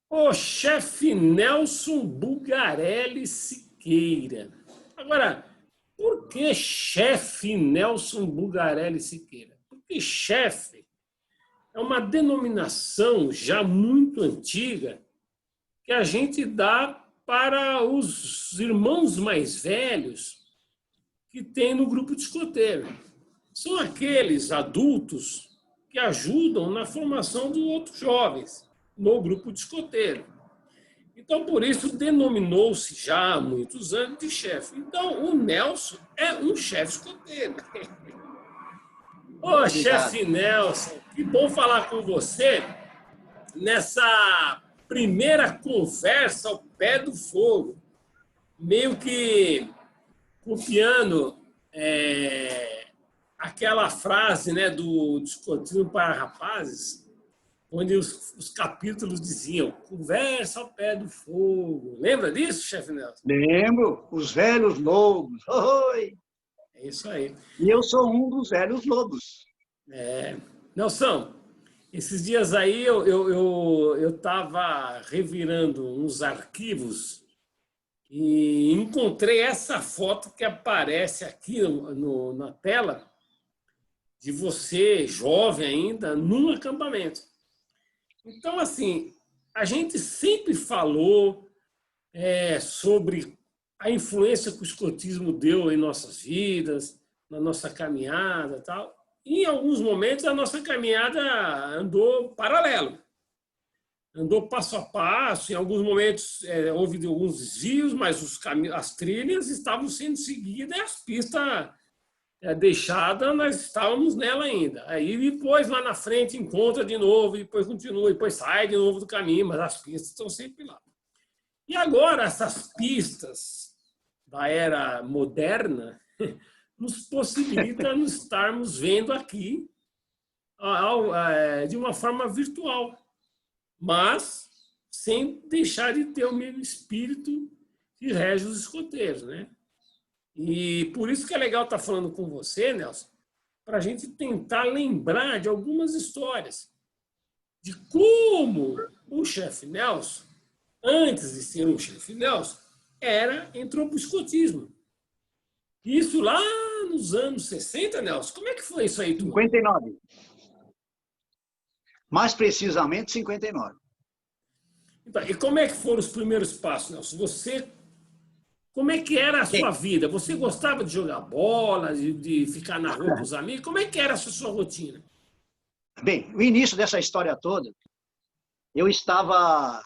O chefe Nelson Bugarelli Siqueira. Agora, por que chefe Nelson Bugarelli Siqueira? Porque chefe é uma denominação já muito antiga que a gente dá para os irmãos mais velhos que tem no grupo de escoteiro. São aqueles adultos que ajudam na formação dos outros jovens no grupo de escoteiro. Então, por isso, denominou-se já há muitos anos de chefe. Então, o Nelson é um chefe escoteiro. Ô, Obrigado. chefe Nelson, que bom falar com você nessa primeira conversa ao pé do fogo. Meio que copiando aquela frase, né, do Discotismo para Rapazes, onde os capítulos diziam conversa ao pé do fogo. Lembra disso, chefe Nelson? Lembro, os velhos lobos. Oi! É isso aí. E eu sou um dos velhos lobos. Nelson, esses dias aí eu estava revirando uns arquivos e encontrei essa foto que aparece aqui na tela de você, jovem ainda, num acampamento. Então, assim, a gente sempre falou sobre a influência que o escotismo deu em nossas vidas, na nossa caminhada e tal. E, em alguns momentos, a nossa caminhada andou paralelo. Andou passo a passo, em alguns momentos houve alguns desvios, mas as trilhas estavam sendo seguidas e as pistas deixadas, nós estávamos nela ainda. Aí depois, lá na frente, encontra de novo, e depois continua, e depois sai de novo do caminho, mas as pistas estão sempre lá. E agora, essas pistas da era moderna nos possibilita nos estarmos vendo aqui de uma forma virtual, mas sem deixar de ter o mesmo espírito que rege os escoteiros, né? E por isso que é legal estar falando com você, Nelson, para a gente tentar lembrar de algumas histórias de como o chefe Nelson, antes de ser um chefe Nelson, entrou para o escotismo. Isso lá nos anos 60, Nelson. Como é que foi isso aí tudo? 59. Mais precisamente, 59. Então, e como é que foram os primeiros passos, Nelson? Como é que era a sua Bem, vida? Você gostava de jogar bola, de ficar na rua com os amigos? Como é que era a sua rotina? bem, o início dessa história toda, eu estava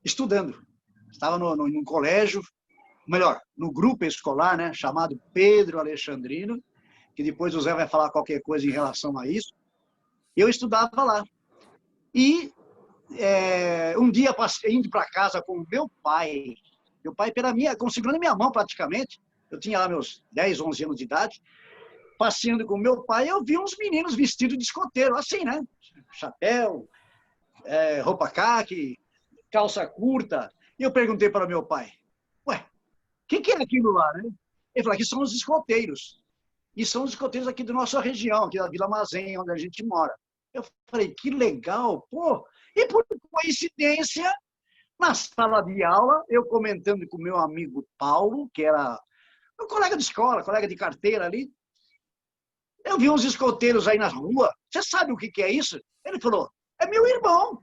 estudando. Estava num colégio, melhor, no grupo escolar, né, chamado Pedro Alexandrino, que depois o Zé vai falar qualquer coisa em relação a isso. Eu estudava lá. E um dia, indo para casa com o meu pai segurando minha mão praticamente, eu tinha lá meus 10, 11 anos de idade, passeando com meu pai, eu vi uns meninos vestidos de escoteiro, assim, né? Chapéu, roupa caqui, calça curta. E eu perguntei para meu pai, ué, o que é aquilo lá, né? Ele falou, aqui são os escoteiros. E são os escoteiros aqui da nossa região, aqui da Vila Mazém, onde a gente mora. Eu falei, que legal, pô. E por coincidência, na sala de aula, eu comentando com meu amigo Paulo, que era meu colega de escola, colega de carteira ali, eu vi uns escoteiros aí na rua. Você sabe o que é isso? Ele falou, é meu irmão.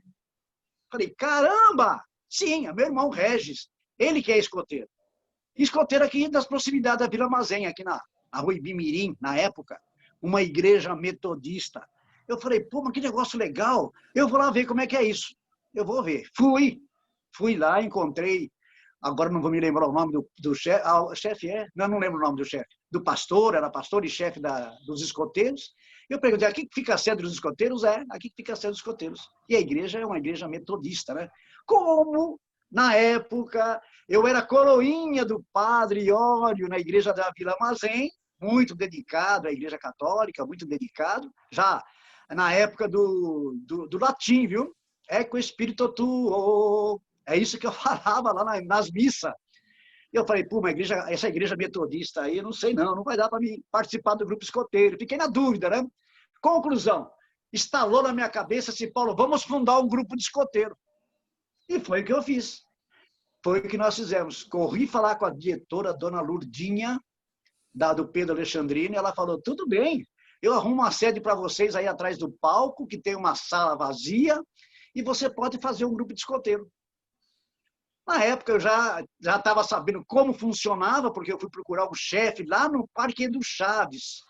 Falei, caramba! Sim, é meu irmão Regis. Ele que é escoteiro. Escoteiro aqui das proximidades da Vila Mazém, aqui na rua Ibimirim, na época, uma igreja metodista. Eu falei, pô, mas que negócio legal. Eu vou lá ver como é que é isso. Eu vou ver. Fui lá, encontrei, agora não vou me lembrar o nome do chefe, o chefe não lembro o nome do chefe, do pastor, era pastor e chefe dos escoteiros. Eu perguntei, aqui que fica a sede dos escoteiros? Aqui que fica a sede dos escoteiros. E a igreja é uma igreja metodista, né? Como, na época, eu era coroinha do padre Iório na igreja da Vila Mazém, muito dedicado à igreja católica, muito dedicado, já na época do latim, viu? Ecco Spirito Tuo. É isso que eu falava lá nas missas. E eu falei, pô, essa igreja metodista aí, eu não sei não vai dar para mim participar do grupo escoteiro. Fiquei na dúvida, né? Conclusão, estalou na minha cabeça assim, Paulo, vamos fundar um grupo de escoteiro. E foi o que eu fiz. Foi o que nós fizemos. Corri falar com a diretora, dona Lurdinha, do Pedro Alexandrino, e ela falou, tudo bem, eu arrumo uma sede para vocês aí atrás do palco, que tem uma sala vazia, e você pode fazer um grupo de escoteiro. Na época, eu já estava sabendo como funcionava, porque eu fui procurar um chefe lá no Parque do Chaves,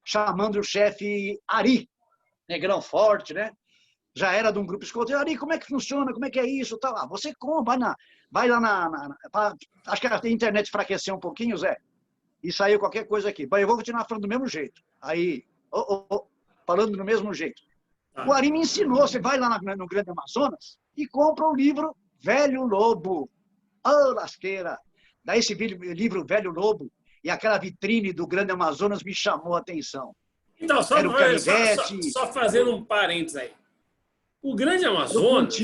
chamando o chefe Ari, negrão forte, né? Já era de um grupo escoteiro. Ari, como é que funciona? Como é que é isso? Tá, você compra, vai lá acho que a internet enfraqueceu um pouquinho, Zé, e saiu qualquer coisa aqui. Mas eu vou continuar falando do mesmo jeito. Aí, falando do mesmo jeito. O Ari me ensinou, você vai lá no Grande Amazonas e compra o livro Velho Lobo. Oh, lasqueira! Daí esse livro Velho Lobo e aquela vitrine do Grande Amazonas me chamou a atenção. Então, só fazendo um parênteses aí. O Grande Amazonas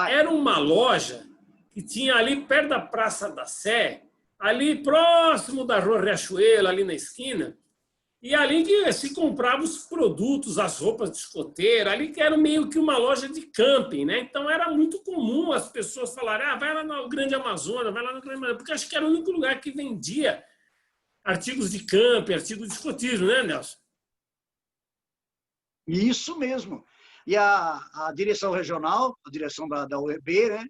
era uma loja que tinha ali perto da Praça da Sé, ali próximo da Rua Riachuelo, ali na esquina, e ali que se comprava os produtos, as roupas de escoteiro, ali que era meio que uma loja de camping, né? Então era muito comum as pessoas falarem, vai lá no Grande Amazonas, vai lá no Grande Amazonas, porque acho que era o único lugar que vendia artigos de camping, artigos de escotismo, né, Nelson? Isso mesmo. E a direção regional, a direção da UEB, né?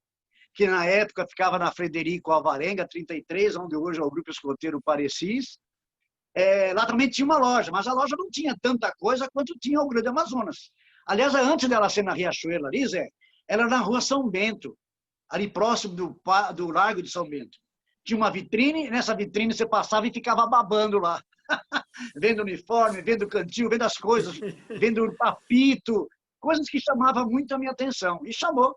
Que na época ficava na Frederico Alvarenga, 33, onde hoje é o Grupo Escoteiro Parecis, lá também tinha uma loja, mas a loja não tinha tanta coisa quanto tinha o Grande Amazonas. Aliás, antes dela ser na Riachuelo ali, Zé, ela era na Rua São Bento, ali próximo do Largo de São Bento. Tinha uma vitrine, e nessa vitrine você passava e ficava babando lá. Vendo uniforme, vendo cantil, vendo as coisas, vendo papito, coisas que chamavam muito a minha atenção. E chamou.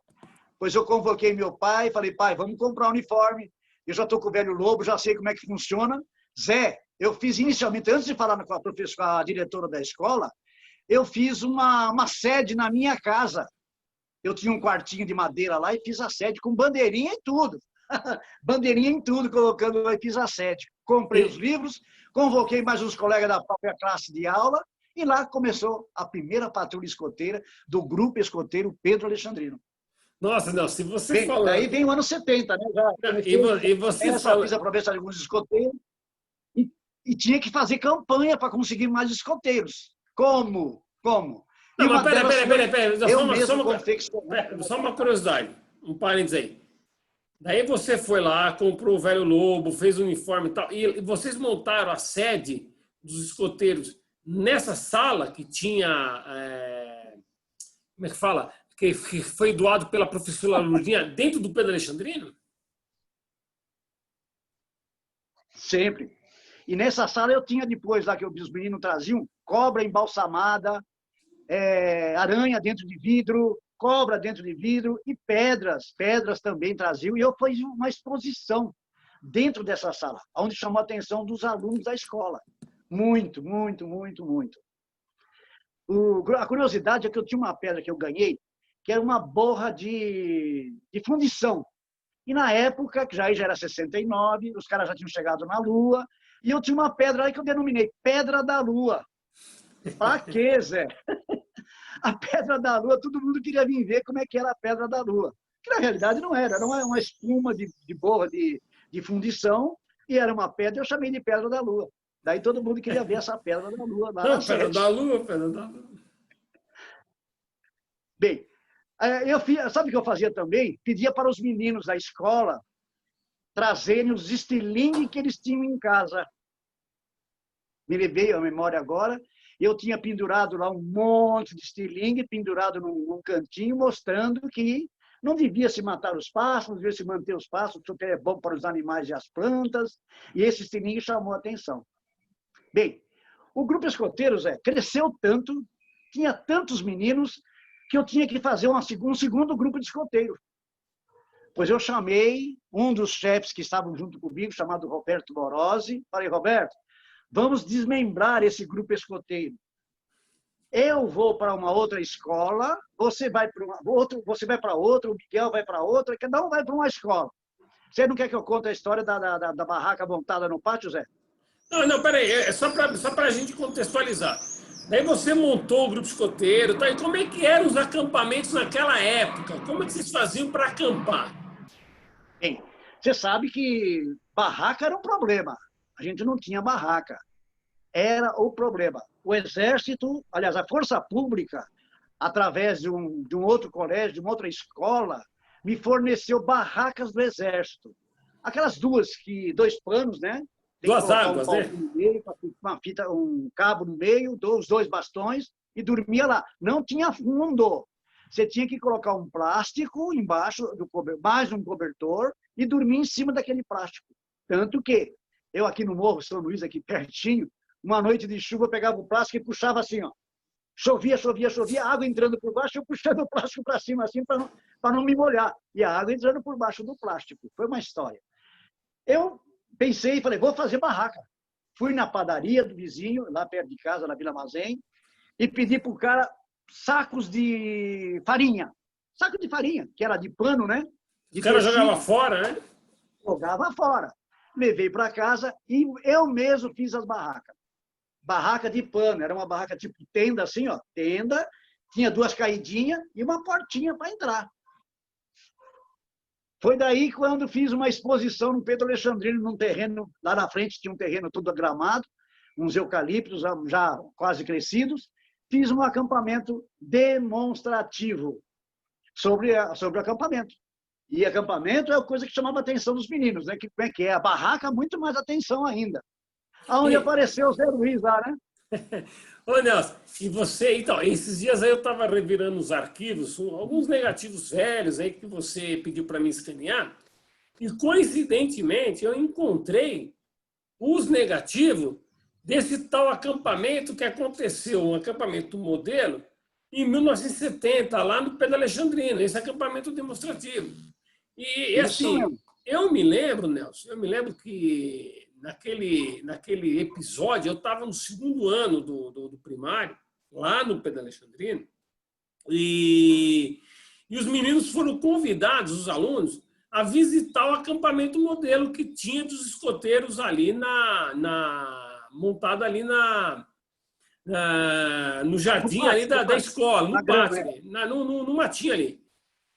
Pois eu convoquei meu pai, falei, pai, vamos comprar um uniforme. Eu já estou com o Velho Lobo, já sei como é que funciona. Zé, eu fiz inicialmente, antes de falar com a professora, a diretora da escola, eu fiz uma sede na minha casa. Eu tinha um quartinho de madeira lá e fiz a sede com bandeirinha e tudo. Bandeirinha em tudo, colocando lá e fiz a sede. Comprei os livros, convoquei mais uns colegas da própria classe de aula e lá começou a primeira patrulha escoteira do Grupo Escoteiro Pedro Alexandrino. Nossa, não, se você falou... Daí vem o ano 70, né? E você falou... Fiz a promessa de alguns escoteiros e tinha que fazer campanha para conseguir mais escoteiros. Como? Não, mas peraí. Só uma curiosidade, um parênteses aí. Daí você foi lá, comprou o Velho Lobo, fez o uniforme e tal, e vocês montaram a sede dos escoteiros nessa sala que tinha... como é que fala? Que foi doado pela professora Lurdinha dentro do Pedro Alexandrino? Sempre. E nessa sala eu tinha depois, lá que os meninos traziam, cobra embalsamada, aranha dentro de vidro, cobra dentro de vidro e pedras também traziam. E eu fiz uma exposição dentro dessa sala, onde chamou a atenção dos alunos da escola. Muito, muito, muito, muito. A curiosidade é que eu tinha uma pedra que eu ganhei, que era uma borra de fundição. E na época, que já era 69, os caras já tinham chegado na Lua, e eu tinha uma pedra aí que eu denominei Pedra da Lua. Pra quê, Zé? A Pedra da Lua, todo mundo queria vir ver como é que era a Pedra da Lua. Que na realidade não era uma espuma de borra de fundição, e era uma pedra, eu chamei de Pedra da Lua. Daí todo mundo queria ver essa Pedra da Lua. Lá Pedra da Lua. Bem, sabe o que eu fazia também? Pedia para os meninos da escola trazerem os estilingues que eles tinham em casa. Me veio a memória agora. Eu tinha pendurado lá um monte de estilingue, pendurado num cantinho, mostrando que não devia se matar os pássaros, devia se manter os pássaros, porque é bom para os animais e as plantas. E esse estilingue chamou a atenção. Bem, o Grupo Escoteiro, Zé, cresceu tanto, tinha tantos meninos, que eu tinha que fazer um segundo grupo de escoteiro. Pois eu chamei um dos chefes que estavam junto comigo, chamado Roberto Borozzi. Falei, Roberto, vamos desmembrar esse grupo escoteiro. Eu vou para uma outra escola, você vai para outra, o Miguel vai para outra, cada um vai para uma escola. Você não quer que eu conte a história da barraca montada no pátio, Zé? Não, peraí, é só para a gente contextualizar. Daí você montou o grupo escoteiro, tá? E como é que eram os acampamentos naquela época? Como é que vocês faziam para acampar? Bem, você sabe que barraca era um problema. A gente não tinha barraca. Era o problema. O Exército, aliás, a Força Pública, através de um outro colégio, de uma outra escola, me forneceu barracas do Exército. Aquelas dois panos, né? Tem que Duas colocar um águas, pau né? no meio, uma fita, um cabo no meio, os dois bastões, e dormia lá. Não tinha fundo. Você tinha que colocar um plástico embaixo, mais um cobertor, e dormir em cima daquele plástico. Tanto que eu aqui no Morro São Luís, aqui pertinho, uma noite de chuva, eu pegava o plástico e puxava assim, ó. Chovia, chovia, chovia, a água entrando por baixo, eu puxando o plástico para cima, assim, para não me molhar. E a água entrando por baixo do plástico. Foi uma história. Eu pensei e falei, vou fazer barraca. Fui na padaria do vizinho, lá perto de casa, na Vila Mazém, e pedi para o cara sacos de farinha. Saco de farinha, que era de pano, né? Os De caras jogavam tecido, fora, né? jogava fora. Levei para casa e eu mesmo fiz as barracas. Barraca de pano, era uma barraca tipo tenda, assim, ó, tenda, tinha duas caidinhas e uma portinha para entrar. Foi daí quando fiz uma exposição no Pedro Alexandrino, num terreno, lá na frente tinha um terreno todo gramado, uns eucaliptos já quase crescidos, fiz um acampamento demonstrativo sobre o acampamento. E acampamento é a coisa que chamava a atenção dos meninos, né? Como é que é? A barraca, muito mais atenção ainda. Aonde E, apareceu o Zé Luiz lá, né? ô Nelson, e você, então, esses dias aí eu estava revirando os arquivos, alguns negativos velhos aí que você pediu para mim escanear, e coincidentemente eu encontrei os negativos desse tal acampamento que aconteceu, um acampamento modelo, em 1970, lá no Pedro Alexandrino, esse acampamento demonstrativo. E Isso assim, mesmo. eu me lembro, Nelson, eu me lembro que naquele episódio, eu estava no segundo ano do primário, lá no Pedro Alexandrino, e os meninos foram convidados, os alunos, a visitar o acampamento modelo que tinha dos escoteiros ali montado ali no No jardim ali pátio, no da pátio. escola, Na no grama, pátio é. ali, no matinho ali.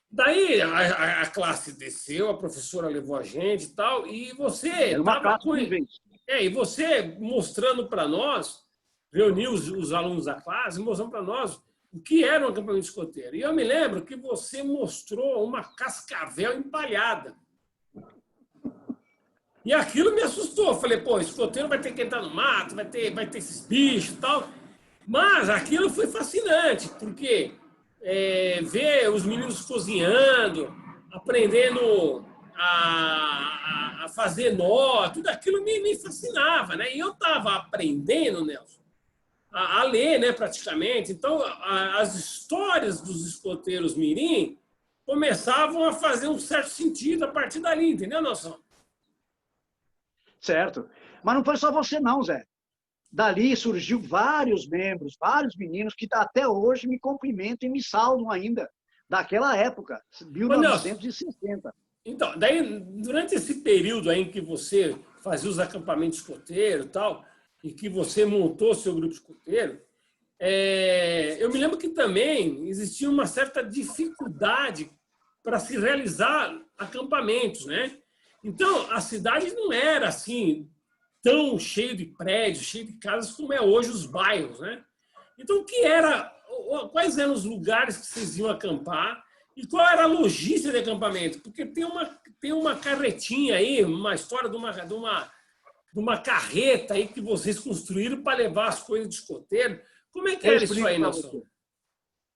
Daí a classe desceu, a professora levou a gente e tal, e você Era uma estava classe por vez. e você mostrando para nós, reuniu os alunos da classe, mostrando para nós o que era um acampamento escoteiro. E eu me lembro que você mostrou uma cascavel empalhada. E aquilo me assustou. Eu falei, pô, escoteiro vai ter que entrar no mato, vai ter esses bichos e tal. Mas aquilo foi fascinante, porque ver os meninos cozinhando, aprendendo a fazer nó, tudo aquilo me fascinava, né? E eu estava aprendendo, Nelson, a ler, né, praticamente. Então, as histórias dos escoteiros mirim começavam a fazer um certo sentido a partir dali, entendeu, Nelson? Certo. Mas não foi só você, não, Zé. Dali surgiu vários membros, vários meninos que até hoje me cumprimentam e me saudam ainda, daquela época, Ô, Nelson, 1960. então, daí, durante esse período aí em que você fazia os acampamentos escoteiros e tal, e que você montou seu grupo escoteiro, eu me lembro que também existia uma certa dificuldade para se realizar acampamentos, né? Então, a cidade não era assim tão cheio de prédios, cheio de casas como é hoje os bairros, né? Então, quais eram os lugares que vocês iam acampar e qual era a logística de acampamento? Porque tem uma carretinha aí, uma história de uma carreta aí que vocês construíram para levar as coisas de escoteiro. Como é que Eu era isso explico aí, para Nelson? você.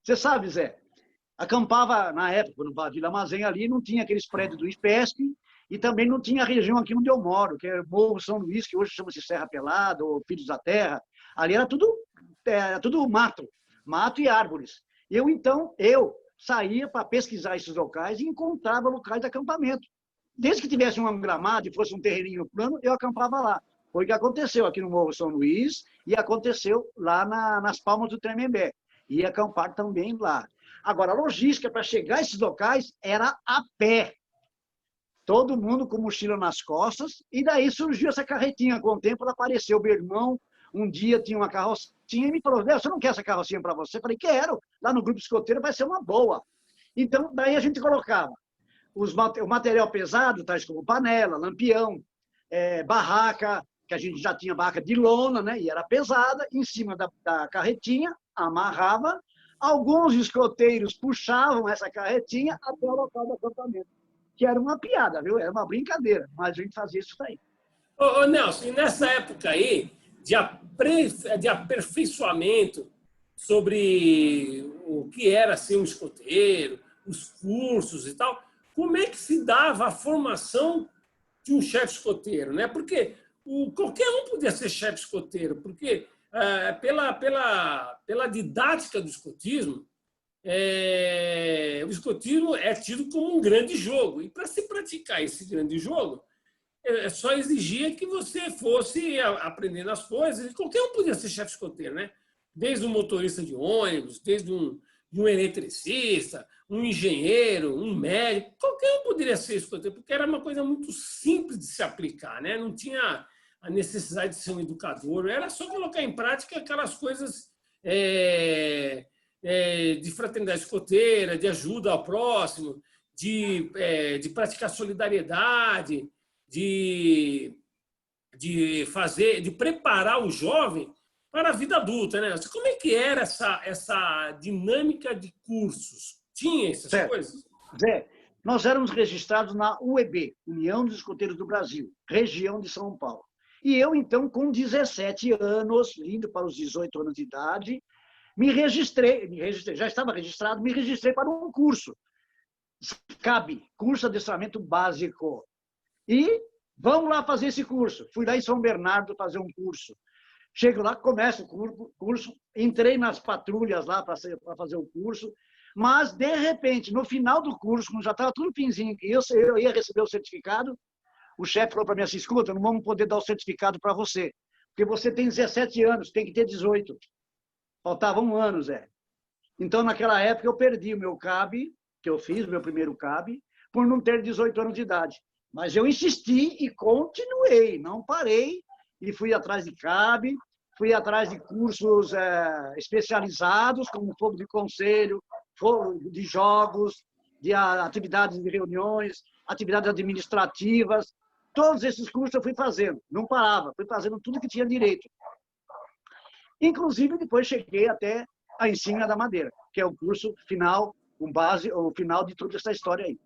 Você sabe, Zé, acampava na época, no Vila Armazém ali, não tinha aqueles prédios do ISPESP e também não tinha a região aqui onde eu moro, que é Morro São Luís, que hoje chama-se Serra Pelada ou Filhos da Terra. Ali era tudo mato, mato e árvores. Então, eu saía para pesquisar esses locais e encontrava locais de acampamento. Desde que tivesse um gramado e fosse um terreninho plano, eu acampava lá. Foi o que aconteceu aqui no Morro São Luís e aconteceu lá nas Palmas do Tremembé. E acampar também lá. Agora, a logística para chegar a esses locais era a pé. Todo mundo com mochila nas costas, e daí surgiu essa carretinha. Com o tempo, apareceu meu irmão, um dia tinha uma carrocinha e me falou, você não quer essa carrocinha para você? Eu falei, quero, lá no grupo escoteiro vai ser uma boa. Então, daí a gente colocava o material pesado, tais como panela, lampião, barraca, que a gente já tinha barraca de lona, né? E era pesada, em cima da carretinha, amarrava. Alguns escoteiros puxavam essa carretinha até o local do acampamento, que era uma piada, viu? Era uma brincadeira, mas a gente fazia isso aí. Ô, Nelson, e nessa época aí de aperfeiçoamento sobre o que era ser um escoteiro, os cursos e tal, como é que se dava a formação de um chefe escoteiro, né? Porque qualquer um podia ser chefe escoteiro, porque pela didática do escotismo, o escotismo é tido como um grande jogo. E para se praticar esse grande jogo, só exigia que você fosse aprendendo as coisas. E qualquer um podia ser chefe escoteiro, né? Desde um motorista de ônibus, desde um eletricista, um engenheiro, um médico, qualquer um poderia ser escoteiro, porque era uma coisa muito simples de se aplicar, né? Não tinha a necessidade de ser um educador, era só colocar em prática aquelas coisas de fraternidade escoteira, de ajuda ao próximo, de praticar solidariedade, de preparar o jovem para a vida adulta, né? Como é que era essa dinâmica de cursos? Tinha essas coisas? Zé, nós éramos registrados na UEB, União dos Escoteiros do Brasil, região de São Paulo. E eu, então, com 17 anos, indo para os 18 anos de idade, me registrei, já estava registrado, me registrei para um curso. CAB, Curso de Adestramento Básico. E vamos lá fazer esse curso. Fui lá em São Bernardo fazer um curso. Chego lá, começo o curso, entrei nas patrulhas lá para fazer o curso, mas, de repente, no final do curso, quando já estava tudo pinzinho, eu ia receber o certificado, o chefe falou para mim assim, escuta, não vamos poder dar o certificado para você, porque você tem 17 anos, tem que ter 18. Faltava um ano, Zé. Então, naquela época, eu perdi o meu CAB, que eu fiz, o meu primeiro CAB, por não ter 18 anos de idade. Mas eu insisti e continuei, não parei, e fui atrás de CAB, fui atrás de cursos especializados, como fogo de conselho, fogo de jogos, de atividades de reuniões, atividades administrativas. Todos esses cursos eu fui fazendo, não parava, fui fazendo tudo que tinha direito. Inclusive, depois cheguei até a Insígnia da Madeira, que é o curso final, com base, o final de toda essa história aí.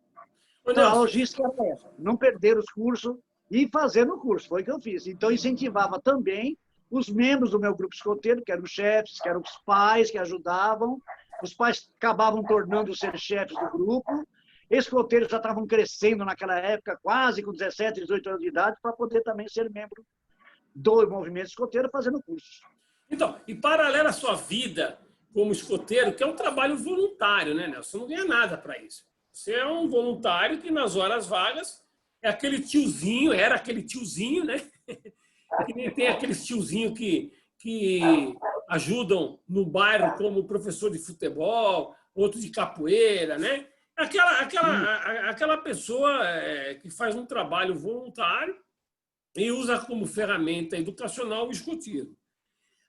Então, a logística era essa, não perder os cursos e fazer no curso, foi o que eu fiz. Então, incentivava também os membros do meu grupo escoteiro, que eram os chefes, que eram os pais que ajudavam, os pais acabavam tornando-se chefes do grupo, escoteiros já estavam crescendo naquela época, quase com 17, 18 anos de idade, para poder também ser membro do movimento escoteiro fazendo cursos. Então, e paralelo à sua vida como escoteiro, que é um trabalho voluntário, né, Nelson? Você não ganha nada para isso. Você é um voluntário que, nas horas vagas, era aquele tiozinho, né? Que nem tem aqueles tiozinhos que ajudam no bairro como professor de futebol, outro de capoeira, né? Aquela pessoa que faz um trabalho voluntário e usa como ferramenta educacional o escotismo.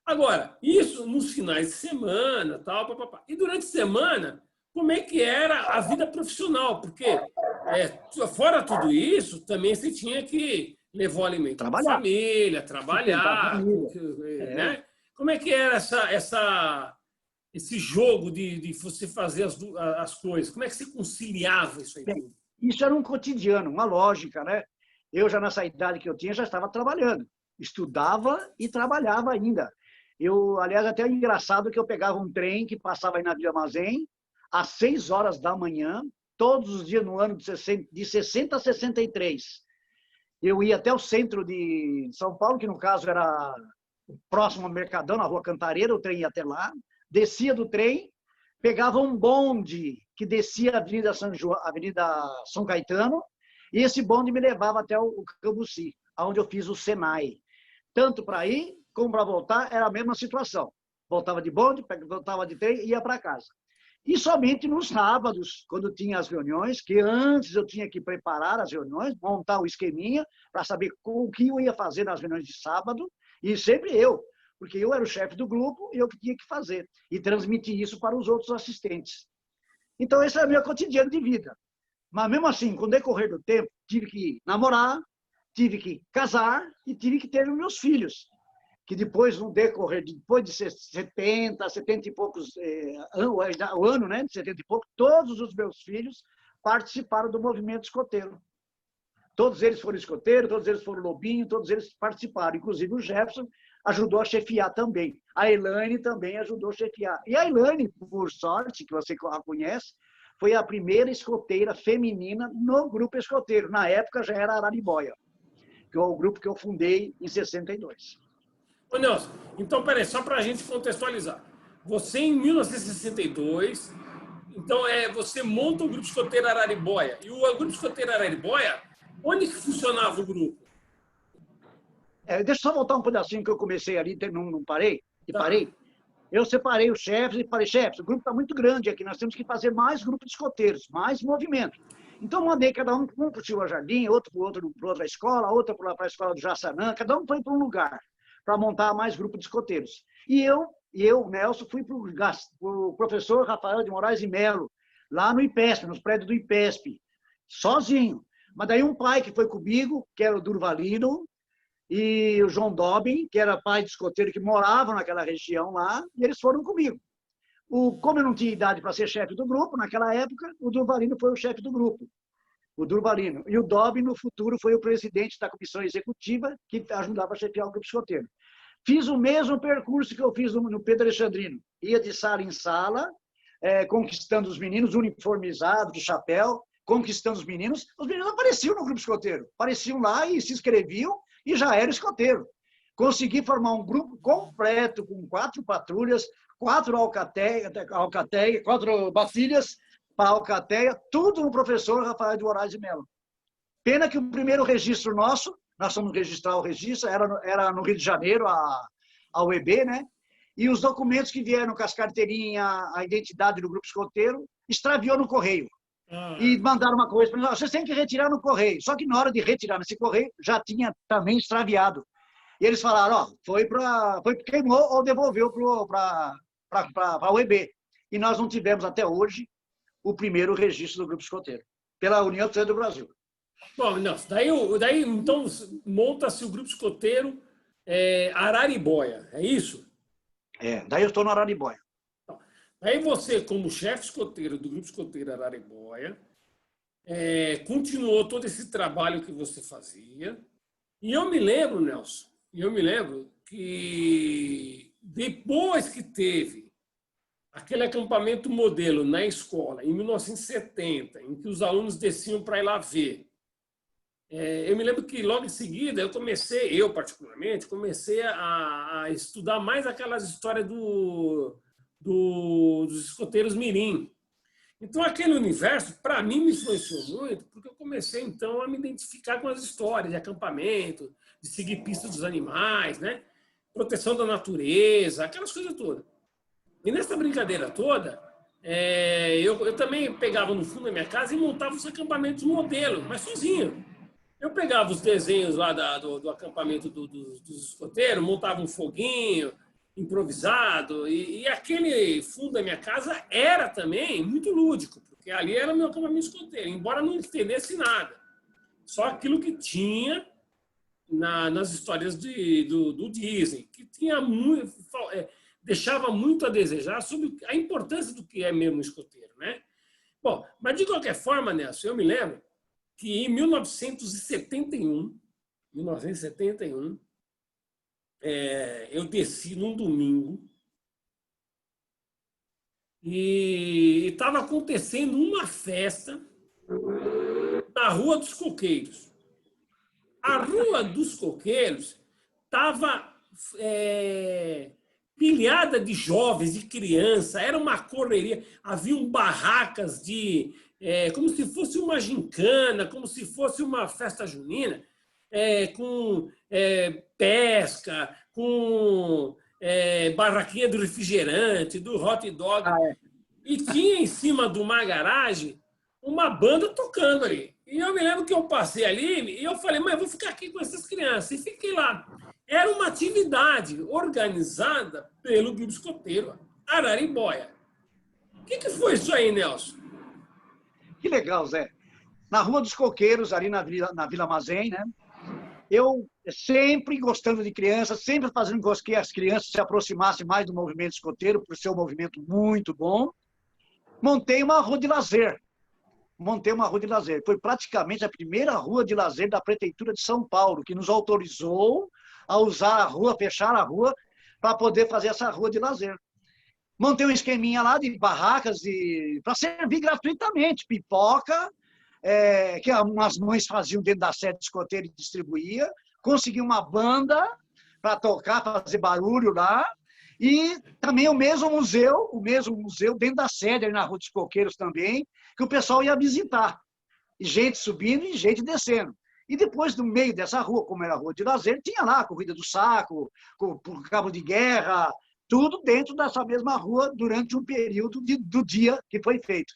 Agora, isso nos finais de semana, tal, papapá. E durante a semana, como é que era a vida profissional? Porque, fora tudo isso, também você tinha que levar o alimento para a família, trabalhar. Né? Como é que era esse jogo de você fazer as coisas? Como é que você conciliava isso aí? Bem, isso era um cotidiano, uma lógica, né? Eu já nessa idade que eu tinha, já estava trabalhando. Estudava e trabalhava ainda. Aliás, até é engraçado que eu pegava um trem que passava aí na Vila Armazém, às 6 horas da manhã, todos os dias no ano de 60 a 63. Eu ia até o centro de São Paulo, que no caso era próximo ao Mercadão, na Rua Cantareira, o trem ia até lá, descia do trem, pegava um bonde que descia a Avenida São Caetano, e esse bonde me levava até o Cambuci, onde eu fiz o Senai. Tanto para ir como para voltar, era a mesma situação. Voltava de bonde, voltava de trem e ia para casa. E somente nos sábados, quando tinha as reuniões, que antes eu tinha que preparar as reuniões, montar o esqueminha, para saber o que eu ia fazer nas reuniões de sábado, e sempre eu, porque eu era o chefe do grupo e eu que tinha que fazer, e transmitir isso para os outros assistentes. Então, esse era o meu cotidiano de vida. Mas, mesmo assim, com o decorrer do tempo, tive que namorar, tive que casar e tive que ter os meus filhos. Que depois, no decorrer, depois de 70, 70 e poucos, o ano, né, de 70 e pouco, todos os meus filhos participaram do movimento escoteiro. Todos eles foram escoteiros, todos eles foram lobinho, todos eles participaram. Inclusive o Jefferson ajudou a chefiar também. A Elaine também ajudou a chefiar. E a Elaine, por sorte, que você a conhece, foi a primeira escoteira feminina no grupo escoteiro. Na época já era Araribóia, que é o grupo que eu fundei em 62. Ô Nelson, então, peraí, só para a gente contextualizar. Você, em 1962, então, você monta o Grupo Escoteiro Araribóia. E o Grupo Escoteiro Araribóia, onde que funcionava o grupo? Deixa eu só voltar um pedacinho que eu comecei ali, não parei, e Tá. parei. Eu separei os chefes e falei, chefes, o grupo está muito grande aqui, nós temos que fazer mais grupos de escoteiros, mais movimento. Então, mandei cada um para o Silva Jardim, outro para outra escola, outra para a escola do Jaçanã, cada um foi para um lugar para montar mais grupos de escoteiros. E eu, Nelson, fui para o professor Rafael de Moraes e Melo, lá no IPESP, nos prédios do IPESP, sozinho. Mas daí um pai que foi comigo, que era o Durvalino, e o João Dobin, que era pai de escoteiro que morava naquela região lá, e eles foram comigo. Como eu não tinha idade para ser chefe do grupo, naquela época, o Durvalino foi o chefe do grupo, o Durvalino. E o Dobin, no futuro, foi o presidente da comissão executiva, que ajudava a chefiar o grupo escoteiro. Fiz o mesmo percurso que eu fiz no Pedro Alexandrino. Ia de sala em sala, conquistando os meninos, uniformizados, de chapéu, conquistando os meninos apareciam no grupo escoteiro. Apareciam lá e se inscreviam, e já era escoteiro. Consegui formar um grupo completo, com 4 patrulhas, 4 alcateia, 4 batilhas para alcateia, tudo no professor Rafael de Moraes de Melo. Pena que o primeiro registro nosso, nós fomos registrar o registro, era no Rio de Janeiro, a UEB, né? E os documentos que vieram com as carteirinhas, a identidade do grupo escoteiro, extraviou no correio. E mandaram uma coisa para nós, vocês têm que retirar no correio. Só que na hora de retirar nesse correio, já tinha também extraviado. E eles falaram, ó, queimou ou devolveu para a UEB. E nós não tivemos até hoje o primeiro registro do grupo escoteiro, pela União Estudantil do Brasil. Bom, Nelson, daí então monta-se o Grupo Escoteiro Araribóia, é isso? Daí eu estou no Araribóia. Aí você, como chefe escoteiro do Grupo Escoteiro Araribóia, continuou todo esse trabalho que você fazia. E eu me lembro, Nelson, que depois que teve aquele acampamento modelo na escola, em 1970, em que os alunos desciam para ir lá ver, eu me lembro que logo em seguida eu particularmente, comecei a estudar mais aquelas histórias dos escoteiros mirim. Então, aquele universo, para mim, me influenciou muito, porque eu comecei, então, a me identificar com as histórias de acampamento, de seguir pistas dos animais, né? Proteção da natureza, aquelas coisas todas. E nessa brincadeira toda, eu também pegava no fundo da minha casa e montava os acampamentos modelo, mas sozinho. Eu pegava os desenhos lá do acampamento dos escoteiros, montava um foguinho improvisado, e aquele fundo da minha casa era também muito lúdico, porque ali era meu acampamento escoteiro, embora não entendesse nada. Só aquilo que tinha nas histórias do Disney, que tinha muito, deixava muito a desejar sobre a importância do que é mesmo escoteiro, né? Bom, mas de qualquer forma, Nelson, eu me lembro que em 1971, eu desci num domingo e estava acontecendo uma festa na Rua dos Coqueiros. A Rua dos Coqueiros estava pilhada de jovens, de crianças, era uma correria, haviam barracas como se fosse uma gincana, como se fosse uma festa junina, com pesca, com barraquinha do refrigerante, do hot dog. E tinha em cima de uma garagem uma banda tocando ali. E eu me lembro que eu passei ali e eu falei, mãe, eu vou ficar aqui com essas crianças. E fiquei lá. Era uma atividade organizada pelo Grupo Escoteiro Araribóia. O que foi isso aí, Nelson? Que legal, Zé. na Rua dos Coqueiros, ali na Vila Mazém, né? Eu sempre gostando de crianças, sempre fazendo com que as crianças se aproximassem mais do movimento escoteiro, por ser um movimento muito bom, montei uma rua de lazer. Foi praticamente a primeira rua de lazer da Prefeitura de São Paulo, que nos autorizou a usar a rua, fechar a rua, para poder fazer essa rua de lazer. Montei um esqueminha lá de barracas para servir gratuitamente, pipoca, que umas mães faziam dentro da sede escoteira e distribuía, consegui uma banda para tocar, fazer barulho lá, e também o mesmo museu dentro da sede, ali na Rua dos Coqueiros também, que o pessoal ia visitar. E gente subindo e gente descendo. E depois, no meio dessa rua, como era a rua de lazer, tinha lá a corrida do saco, por cabo de guerra, tudo dentro dessa mesma rua durante um período do dia que foi feito.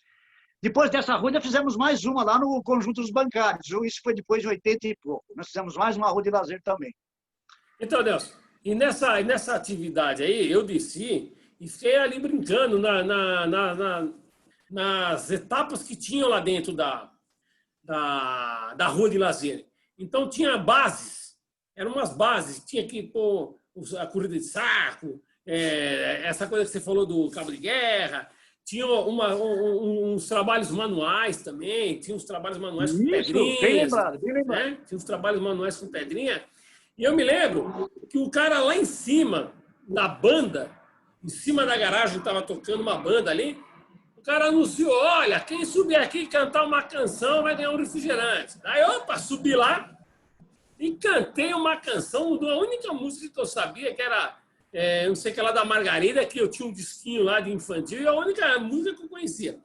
Depois dessa rua, ainda fizemos mais uma lá no Conjunto dos Bancários. Isso foi depois de 80 e pouco. Nós fizemos mais uma rua de lazer também. Então, Nelson, e nessa atividade aí, eu desci e fiquei ali brincando nas etapas que tinham lá dentro da rua de lazer. Então, tinha bases, eram umas bases, tinha que pôr a corrida de saco, essa coisa que você falou do cabo de guerra, tinha uns trabalhos manuais também, tinha uns trabalhos manuais com pedrinhas. Bem lembrado, bem lembrado. Né? Tinha uns trabalhos manuais com pedrinha. E eu me lembro que o cara lá em cima da banda, em cima da garagem, estava tocando uma banda ali, o cara anunciou, olha, quem subir aqui e cantar uma canção vai ganhar um refrigerante. Aí, opa, subi lá e cantei uma canção, a única música que eu sabia, que era, não sei o que lá, da Margarida, que eu tinha um disquinho lá de infantil, e a única música que eu conhecia.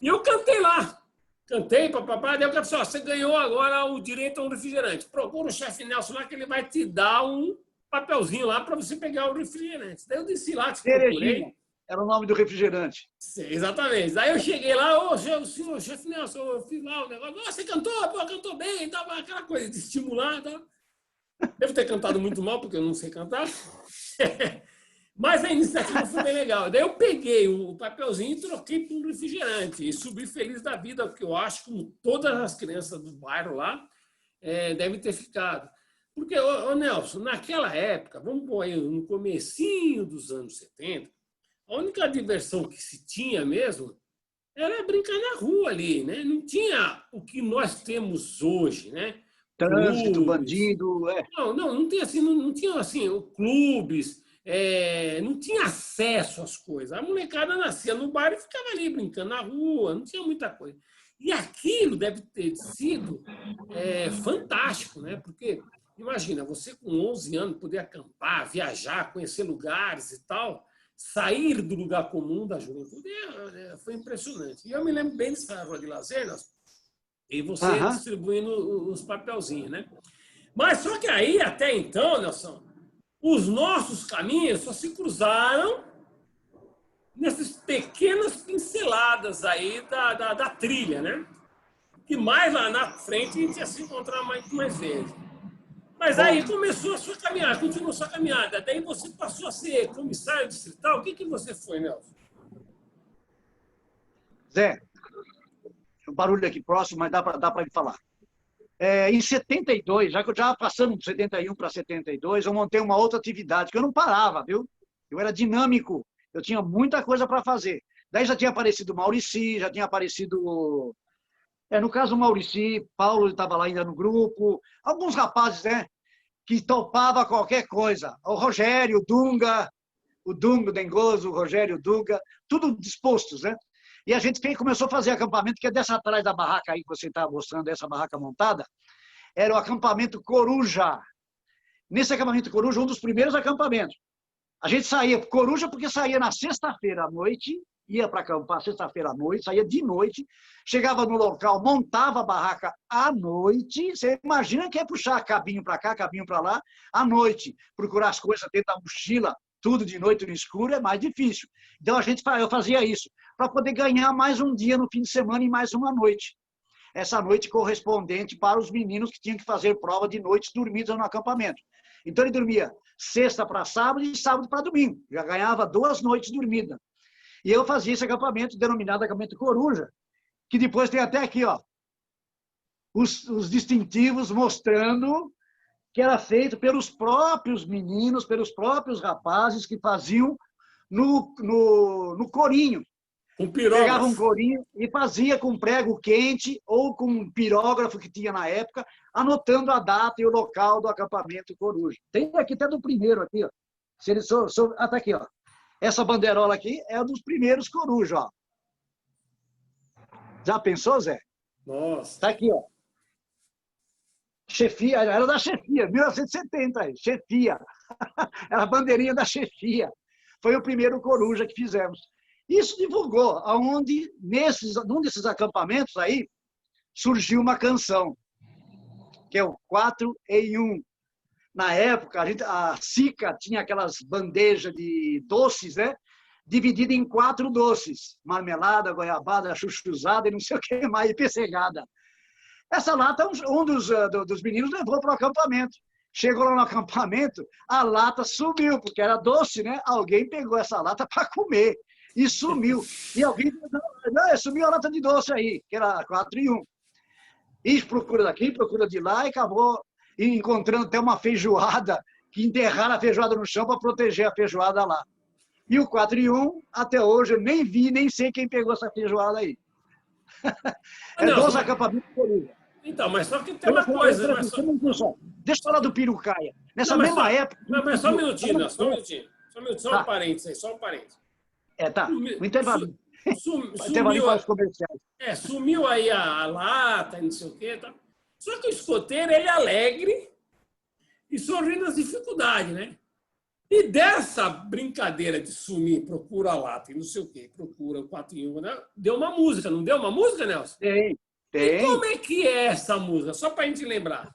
E eu cantei lá. Cantei, papapá, daí o cara disse, você ganhou agora o direito a um refrigerante. Procura o chefe Nelson lá que ele vai te dar um papelzinho lá para você pegar o refrigerante. Daí eu desci lá, te procurei. Era o nome do refrigerante. Sim, exatamente. Daí eu cheguei lá, senhor chefe Nelson, eu fiz lá o negócio. Você cantou? Pô, cantou bem, tava aquela coisa de estimular. Tá? Devo ter cantado muito mal, porque eu não sei cantar. Mas a iniciativa foi bem legal. Daí eu peguei o papelzinho e troquei por um refrigerante. E subi feliz da vida, porque eu acho que como todas as crianças do bairro lá devem ter ficado. Porque, ô Nelson, naquela época, vamos pôr aí no comecinho dos anos 70, a única diversão que se tinha mesmo era brincar na rua ali, né? Não tinha o que nós temos hoje, né? Trânsito, bandido. Não tinha assim, não tinha assim, clubes. Não tinha acesso às coisas. A molecada nascia no bairro e ficava ali brincando na rua, não tinha muita coisa. E aquilo deve ter sido fantástico, né? Porque, imagina, você com 11 anos poder acampar, viajar, conhecer lugares e tal, sair do lugar comum da juventude, foi impressionante. E eu me lembro bem dessa rua de lazer, e você distribuindo os papelzinhos, né? Mas só que aí, até então, Nelson, os nossos caminhos só se cruzaram nessas pequenas pinceladas aí da trilha, né? E mais lá na frente a gente ia se encontrar mais vezes. Mas aí começou a sua caminhada, continuou a sua caminhada. Daí você passou a ser comissário distrital. O que você foi, Nelson? Zé, um barulho aqui próximo, mas dá para me falar. Em 72, já que eu já passando de 71 para 72, eu montei uma outra atividade, que eu não parava, viu? Eu era dinâmico, eu tinha muita coisa para fazer. Daí já tinha aparecido o Maurici, já tinha aparecido... no caso do Maurici, Paulo estava lá ainda no grupo, alguns rapazes, né, que topavam qualquer coisa. O Rogério, o Dunga, o Dengoso, o Rogério, o Dunga, tudo dispostos, né? E a gente começou a fazer acampamento, que é dessa atrás da barraca aí que você está mostrando, essa barraca montada, era o acampamento Coruja. Nesse acampamento Coruja, um dos primeiros acampamentos. A gente saía Coruja porque saía na sexta-feira à noite, ia para acampar sexta-feira à noite, saía de noite, chegava no local, montava a barraca à noite. Você imagina que é puxar cabinho para cá, cabinho para lá, à noite, procurar as coisas dentro da mochila, tudo de noite no escuro, é mais difícil. Então eu fazia isso, para poder ganhar mais um dia no fim de semana e mais uma noite. Essa noite correspondente para os meninos que tinham que fazer prova de noites dormidas no acampamento. Então ele dormia sexta para sábado e sábado para domingo. Já ganhava 2 noites dormidas. E eu fazia esse acampamento denominado acampamento Coruja, que depois tem até aqui, ó. os distintivos mostrando que era feito pelos próprios meninos, pelos próprios rapazes que faziam no corinho. Com Pegava um pirógrafo. corinho e fazia com prego quente ou com um pirógrafo que tinha na época, anotando a data e o local do acampamento coruja. Tem aqui até do primeiro aqui, ó. Se ele tá aqui, ó. Essa bandeirola aqui é dos primeiros corujas, ó. Já pensou, Zé? Nossa. Tá aqui, ó. Chefia, era da chefia, 1970, chefia. Era a bandeirinha da chefia. Foi o primeiro coruja que fizemos. Isso divulgou, aonde num desses acampamentos aí surgiu uma canção, que é o 4 em 1. Na época, a Sica tinha aquelas bandejas de doces, né? Dividida em 4 doces: marmelada, goiabada, chuchuzada e não sei o que mais, e pessegada. Essa lata, um dos meninos levou para o acampamento. Chegou lá no acampamento, a lata sumiu, porque era doce, né? Alguém pegou essa lata para comer e sumiu. E alguém sumiu a lata de doce aí, que era 4 em 1. E procura daqui, procura de lá, e acabou encontrando até uma feijoada, que enterraram a feijoada no chão para proteger a feijoada lá. E o 4 em 1, até hoje, eu nem vi, nem sei quem pegou essa feijoada aí. É Não, 12 acampamentos por coruja. então, mas só que tem uma coisa. Mas só... Deixa eu falar do Pirucaia. Nessa não, mesma época... Mas só um minutinho, não, só um minutinho. Só um parênteses aí, só um parênteses. Tá. O intervalo. Sumiu, para os comerciais. Sumiu aí a lata, não sei o quê. Tá? Só que o escoteiro, ele é alegre e sorri nas dificuldades, né? E dessa brincadeira de sumir, procura a lata e não sei o quê, procura o 4 em 1, né? Deu uma música, não deu uma música, Nelson? Tem. E como é que é essa música? Só para a gente lembrar.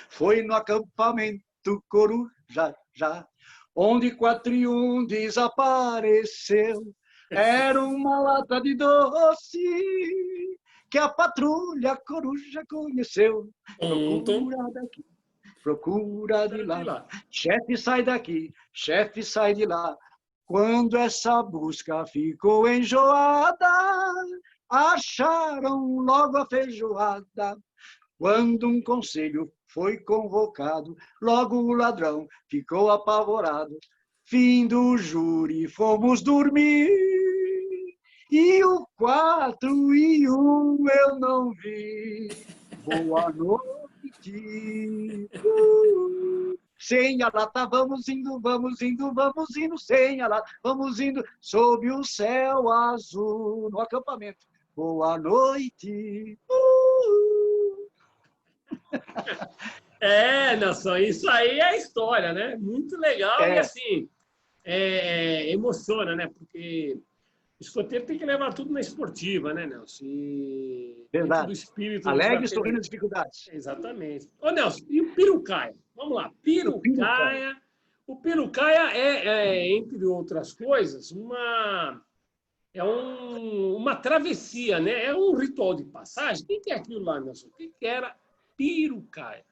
Foi no acampamento coruja, onde 4 em 1 desapareceu. Era uma lata de doce que a patrulha coruja conheceu. Procura daqui, procura de lá. Chefe, sai daqui, chefe, sai de lá. Quando essa busca ficou enjoada, acharam logo a feijoada. Quando um conselho foi convocado, logo o ladrão ficou apavorado. Fim do júri, fomos dormir. E o 4 em 1 eu não vi. Boa noite. Sem a lata, vamos indo, vamos indo, vamos indo. Sem a lata, vamos indo. Sob o céu azul, no acampamento. Boa noite. Nelson, isso aí é a história, né? Muito legal e assim, emociona, né? Porque o escoteiro tem que levar tudo na esportiva, né, Nelson? E verdade. Do espírito. Alegre, sorrindo as dificuldades. Exatamente. Ô, Nelson, e o Pirucaia? Vamos lá. Pirucaia. O Pirucaia entre outras coisas, uma travessia, né? É um ritual de passagem. O que é aquilo lá, Nelson? O que era Pirucaia?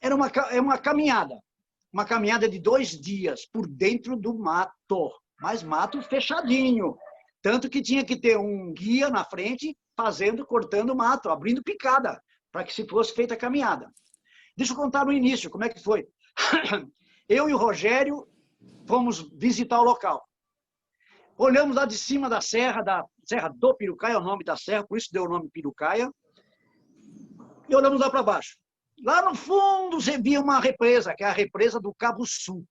Era uma caminhada. Uma caminhada de 2 dias por dentro do mato. Mas mato fechadinho. Tanto que tinha que ter um guia na frente cortando o mato, abrindo picada, para que se fosse feita a caminhada. Deixa eu contar no início como é que foi. Eu e o Rogério fomos visitar o local. Olhamos lá de cima da serra do Pirucaia, é o nome da serra, por isso deu o nome Pirucaia, e olhamos lá para baixo. Lá no fundo você via uma represa, que é a represa do Cabo Sul.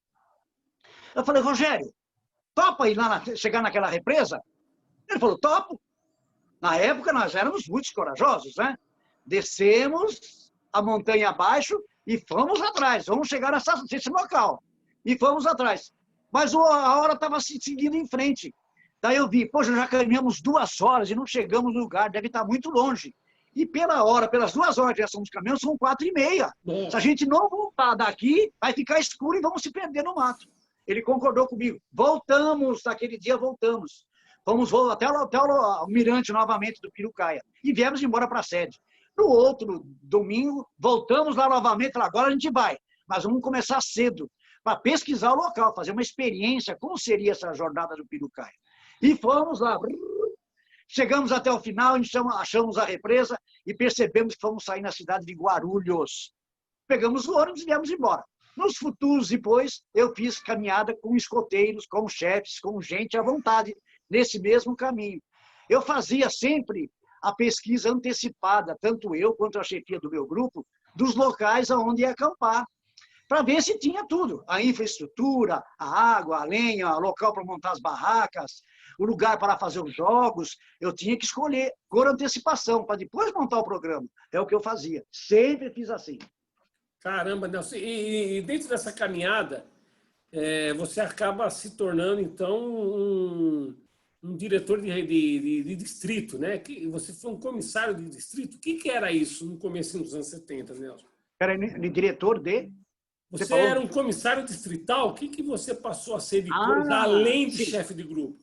Eu falei, Rogério, topa ir lá chegar naquela represa? Ele falou, topo. Na época nós éramos muito corajosos, né? Descemos a montanha abaixo e fomos atrás. Vamos chegar nesse local. E fomos atrás. Mas a hora estava se seguindo em frente. Daí eu vi, poxa, já caminhamos 2 horas e não chegamos no lugar, deve estar muito longe. E pelas 2 horas que já estamos caminhando, são 4h30. Se a gente não voltar daqui, vai ficar escuro e vamos se perder no mato. Ele concordou comigo. Voltamos, naquele dia voltamos. Fomos até o mirante novamente do Pirucaia. E viemos embora para a sede. No outro domingo, voltamos lá novamente. Agora a gente vai, mas vamos começar cedo para pesquisar o local, fazer uma experiência, como seria essa jornada do Pirucaia. E fomos lá. Chegamos até o final, achamos a represa e percebemos que fomos sair na cidade de Guarulhos. Pegamos o ônibus e viemos embora. Nos futuros, depois, eu fiz caminhada com escoteiros, com chefes, com gente à vontade, nesse mesmo caminho. Eu fazia sempre a pesquisa antecipada, tanto eu quanto a chefia do meu grupo, dos locais aonde ia acampar, para ver se tinha tudo. A infraestrutura, a água, a lenha, o local para montar as barracas, o lugar para fazer os jogos. Eu tinha que escolher por antecipação, para depois montar o programa. É o que eu fazia. Sempre fiz assim. Caramba, Nelson. E dentro dessa caminhada, você acaba se tornando, então, um diretor de distrito, né? Você foi um comissário de distrito. O que era isso no começo dos anos 70, Nelson? Era diretor de... Você era um comissário distrital? O que você passou a ser depois, além de chefe de grupo?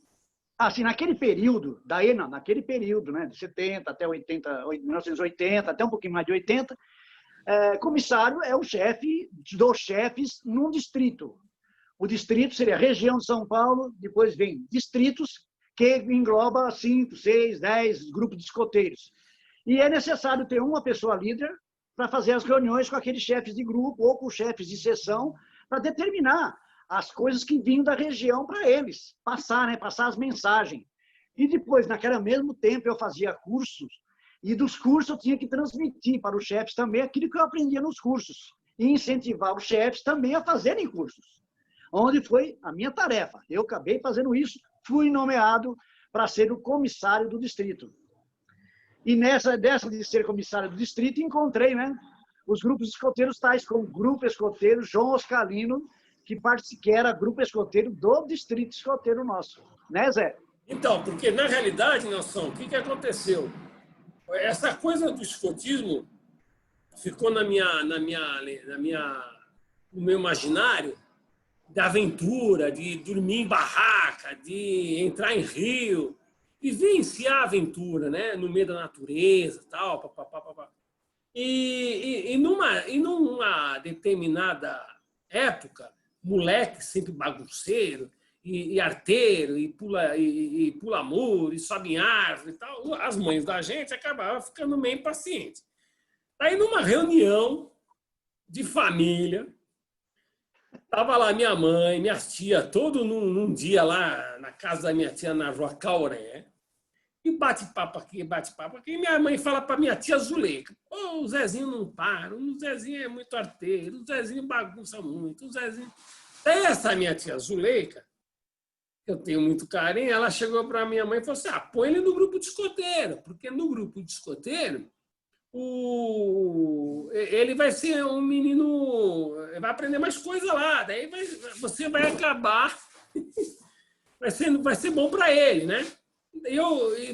Assim, naquele período, naquele período, né, de 70 até 1980, até um pouquinho mais de 80, comissário é o chefe dos chefes num distrito. O distrito seria a região de São Paulo, depois vem distritos, que engloba 5, 6, 10 grupos de escoteiros. E é necessário ter uma pessoa líder para fazer as reuniões com aqueles chefes de grupo ou com chefes de seção, para determinar as coisas que vinham da região para eles, passar as mensagens. E depois, naquele mesmo tempo, eu fazia cursos, e dos cursos eu tinha que transmitir para os chefes também aquilo que eu aprendia nos cursos, e incentivar os chefes também a fazerem cursos, onde foi a minha tarefa. Eu acabei fazendo isso, fui nomeado para ser o comissário do distrito. E dessa de ser comissário do distrito, encontrei, né, os grupos escoteiros tais como o Grupo Escoteiro João Oscalino, que era grupo escoteiro do distrito escoteiro nosso. Né, Zé? Então, porque na realidade, Nelson, o que aconteceu? Essa coisa do escotismo ficou no meu imaginário, da aventura, de dormir em barraca, de entrar em rio, vivenciar a aventura, né? No meio da natureza, tal, papapá. E numa determinada época, moleque sempre bagunceiro, e arteiro, e pula muro, e sobe em árvore e tal, as mães da gente acabavam ficando meio impacientes. Aí, numa reunião de família, estava lá minha mãe, minhas tias, todo num dia lá na casa da minha tia, na Rua Cauré, e bate-papo aqui, e minha mãe fala para minha tia Zuleika: "Oh, o Zezinho não para, o Zezinho é muito arteiro, o Zezinho bagunça muito, o Zezinho..." Essa minha tia Zuleika, eu tenho muito carinho, ela chegou para minha mãe e falou assim: põe ele no grupo de escoteiro, porque no grupo de escoteiro ele vai ser um menino, vai aprender mais coisa lá, daí você vai acabar, vai ser bom para ele, né?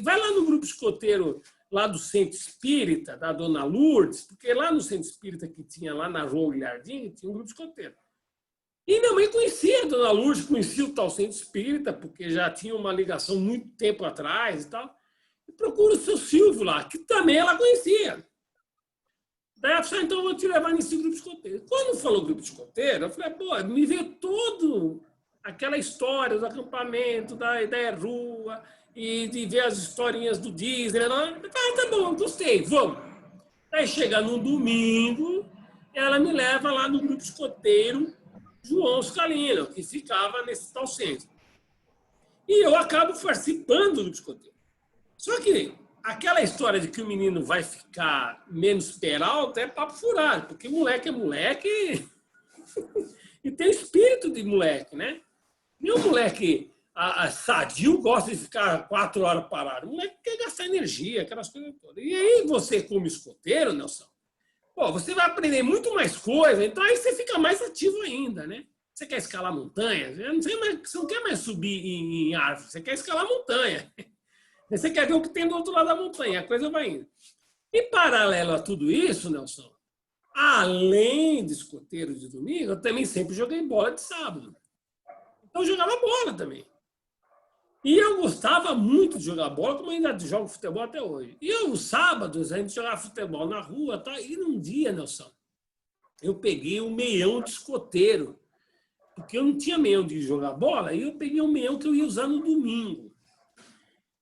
Vai lá no grupo escoteiro lá do Centro Espírita, da Dona Lourdes, porque lá no Centro Espírita que tinha lá na Rua Guilhardinho, tinha um grupo escoteiro. E minha mãe conhecia a Dona Lourdes, conhecia o tal Centro Espírita, porque já tinha uma ligação muito tempo atrás e tal. E procura o seu Silvio lá, que também ela conhecia. Daí ela falou: então eu vou te levar nesse grupo escoteiro. Quando falou grupo escoteiro, eu falei: pô, me veio todo aquela história do acampamento, da rua, e de ver as historinhas do Disney. Tá bom, gostei, vamos. Daí chega no domingo, ela me leva lá no grupo escoteiro João Oscalino, que ficava nesse tal centro. E eu acabo participando do escoteiro. Só que aquela história de que o menino vai ficar menos peralta é papo furado, porque moleque é moleque e tem espírito de moleque, né? E o moleque sadio gosta de ficar 4 horas parado. O moleque quer gastar energia, aquelas coisas todas. E aí você, como escoteiro, Nelson, pô, você vai aprender muito mais coisa, então aí você fica mais ativo ainda, né? Você quer escalar montanha? Você não quer mais subir em árvore, você quer escalar montanha. Você quer ver o que tem do outro lado da montanha, a coisa vai indo. E paralelo a tudo isso, Nelson, além de escoteiro de domingo, eu também sempre joguei bola de sábado. Então eu jogava bola também. E eu gostava muito de jogar bola, como ainda jogo futebol até hoje. E os sábados a gente jogava futebol na rua, tá? E num dia, Nelson, eu peguei um meião de escoteiro, porque eu não tinha meião de jogar bola, e eu peguei um meião que eu ia usar no domingo.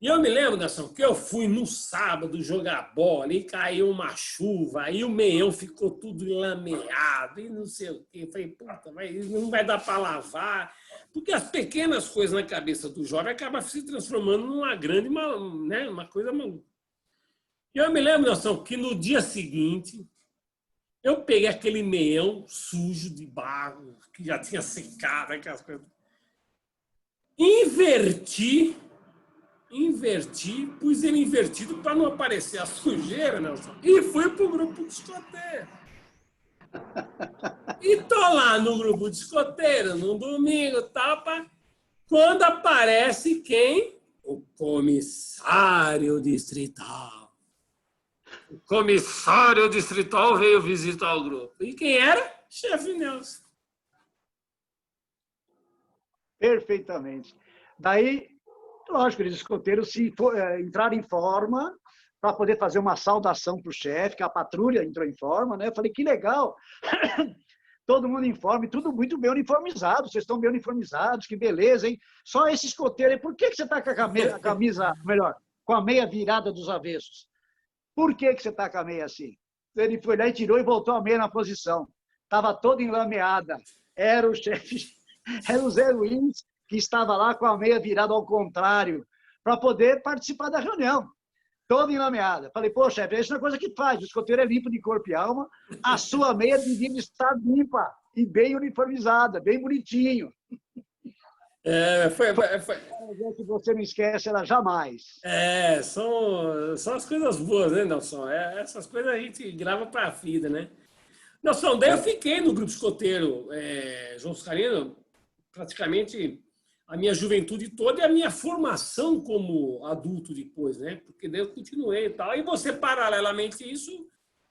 E eu me lembro, Nelson, que eu fui no sábado jogar bola e caiu uma chuva, aí o meião ficou tudo lameado e não sei o quê. Eu falei, puta, mas não vai dar para lavar. Porque as pequenas coisas na cabeça do jovem acabam se transformando numa grande, né, uma coisa maluca. E eu me lembro, Nelson, que no dia seguinte eu peguei aquele meião sujo de barro, que já tinha secado, aquelas coisas. Inverti, pus ele invertido para não aparecer a sujeira, Nelson, e fui para o grupo de escoteiro. E tô lá no grupo de escoteiro, num domingo, tapa, quando aparece quem? O comissário distrital. O comissário distrital veio visitar o grupo. E quem era? Chefe Nelson. Perfeitamente. Daí, lógico, eles escoteiros entraram em forma para poder fazer uma saudação para o chefe, que a patrulha entrou em forma, né? Eu falei, que legal! Todo mundo em forma, tudo muito bem uniformizado, vocês estão bem uniformizados, que beleza, hein? Só esse escoteiro, por que você está com a camisa, melhor, com a meia virada dos avessos? Por que você está com a meia assim? Ele foi lá e tirou e voltou a meia na posição. Estava toda enlameada. Era o chefe, era o Zé Luiz, que estava lá com a meia virada ao contrário, para poder participar da reunião. Toda enlameada. Falei, pô, chefe, isso é uma coisa que faz. O escoteiro é limpo de corpo e alma, a sua meia devia estar limpa e bem uniformizada, bem bonitinho. Foi. Que você não esquece ela jamais. São as coisas boas, né, Nelson? Essas coisas a gente grava para a vida, né? Nelson, daí eu fiquei no grupo escoteiro João Suscarino, praticamente a minha juventude toda e a minha formação como adulto depois, né? Porque daí eu continuei e tal. E você, paralelamente a isso,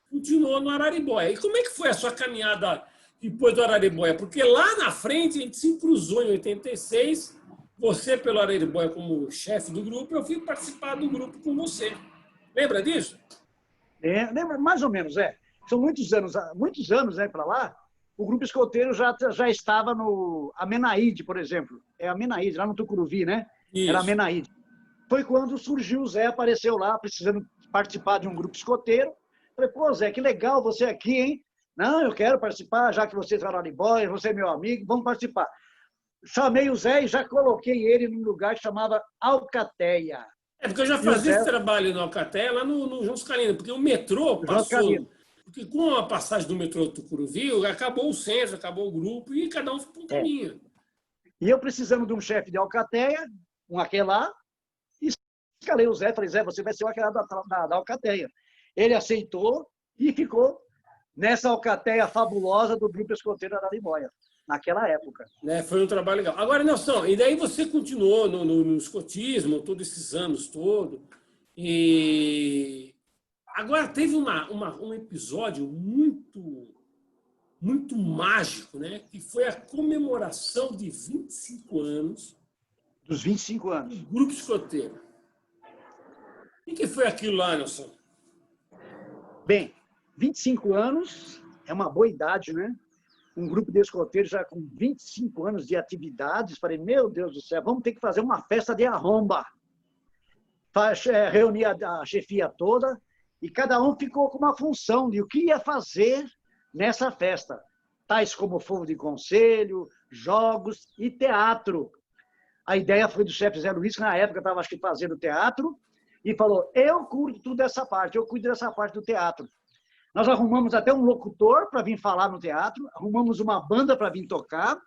continuou no Araribóia. E como é que foi a sua caminhada depois do Araribóia? Porque lá na frente a gente se cruzou em 86, você pelo Araribóia como chefe do grupo, eu fui participar do grupo com você. Lembra disso? Lembra, mais ou menos, São muitos anos, né, para lá. O grupo escoteiro já estava no Amenaíde, por exemplo. É Amenaíde, lá no Tucuruvi, né? Isso. Era Amenaíde. Foi quando surgiu o Zé, apareceu lá, precisando participar de um grupo escoteiro. Falei, pô, Zé, que legal você aqui, hein? Não, eu quero participar, já que você está lá de boia, você é meu amigo, vamos participar. Chamei o Zé e já coloquei ele num lugar que chamava Alcateia. Porque eu já fazia esse trabalho no Alcateia, lá no João Suscarino, porque o metrô passou. Porque com a passagem do metrô Tucuruvi, acabou o centro, acabou o grupo, e cada um foi para um caminho. E eu precisando de um chefe de Alcateia, um aquelá, e escalei o Zé, falei, Zé, você vai ser o aquelá da Alcateia. Ele aceitou e ficou nessa Alcateia fabulosa do grupo escoteiro Araribóia, naquela época. Foi um trabalho legal. Agora, Nelson, e daí você continuou no escotismo todos esses anos todos, e agora teve um episódio muito mágico, né? Que foi a comemoração de 25 anos dos 25 anos do grupo escoteiro. O que foi aquilo lá, Nelson? Bem, 25 anos é uma boa idade, né? Um grupo de escoteiros já com 25 anos de atividades. Falei, meu Deus do céu, vamos ter que fazer uma festa de arromba. Reuni a chefia toda e cada um ficou com uma função de o que ia fazer nessa festa. Tais como fogo de conselho, jogos e teatro. A ideia foi do chefe Zé Luiz, que na época estava, acho que, fazendo teatro, e falou, eu cuido dessa parte, eu cuido dessa parte do teatro. Nós arrumamos até um locutor para vir falar no teatro, arrumamos uma banda para vir tocar,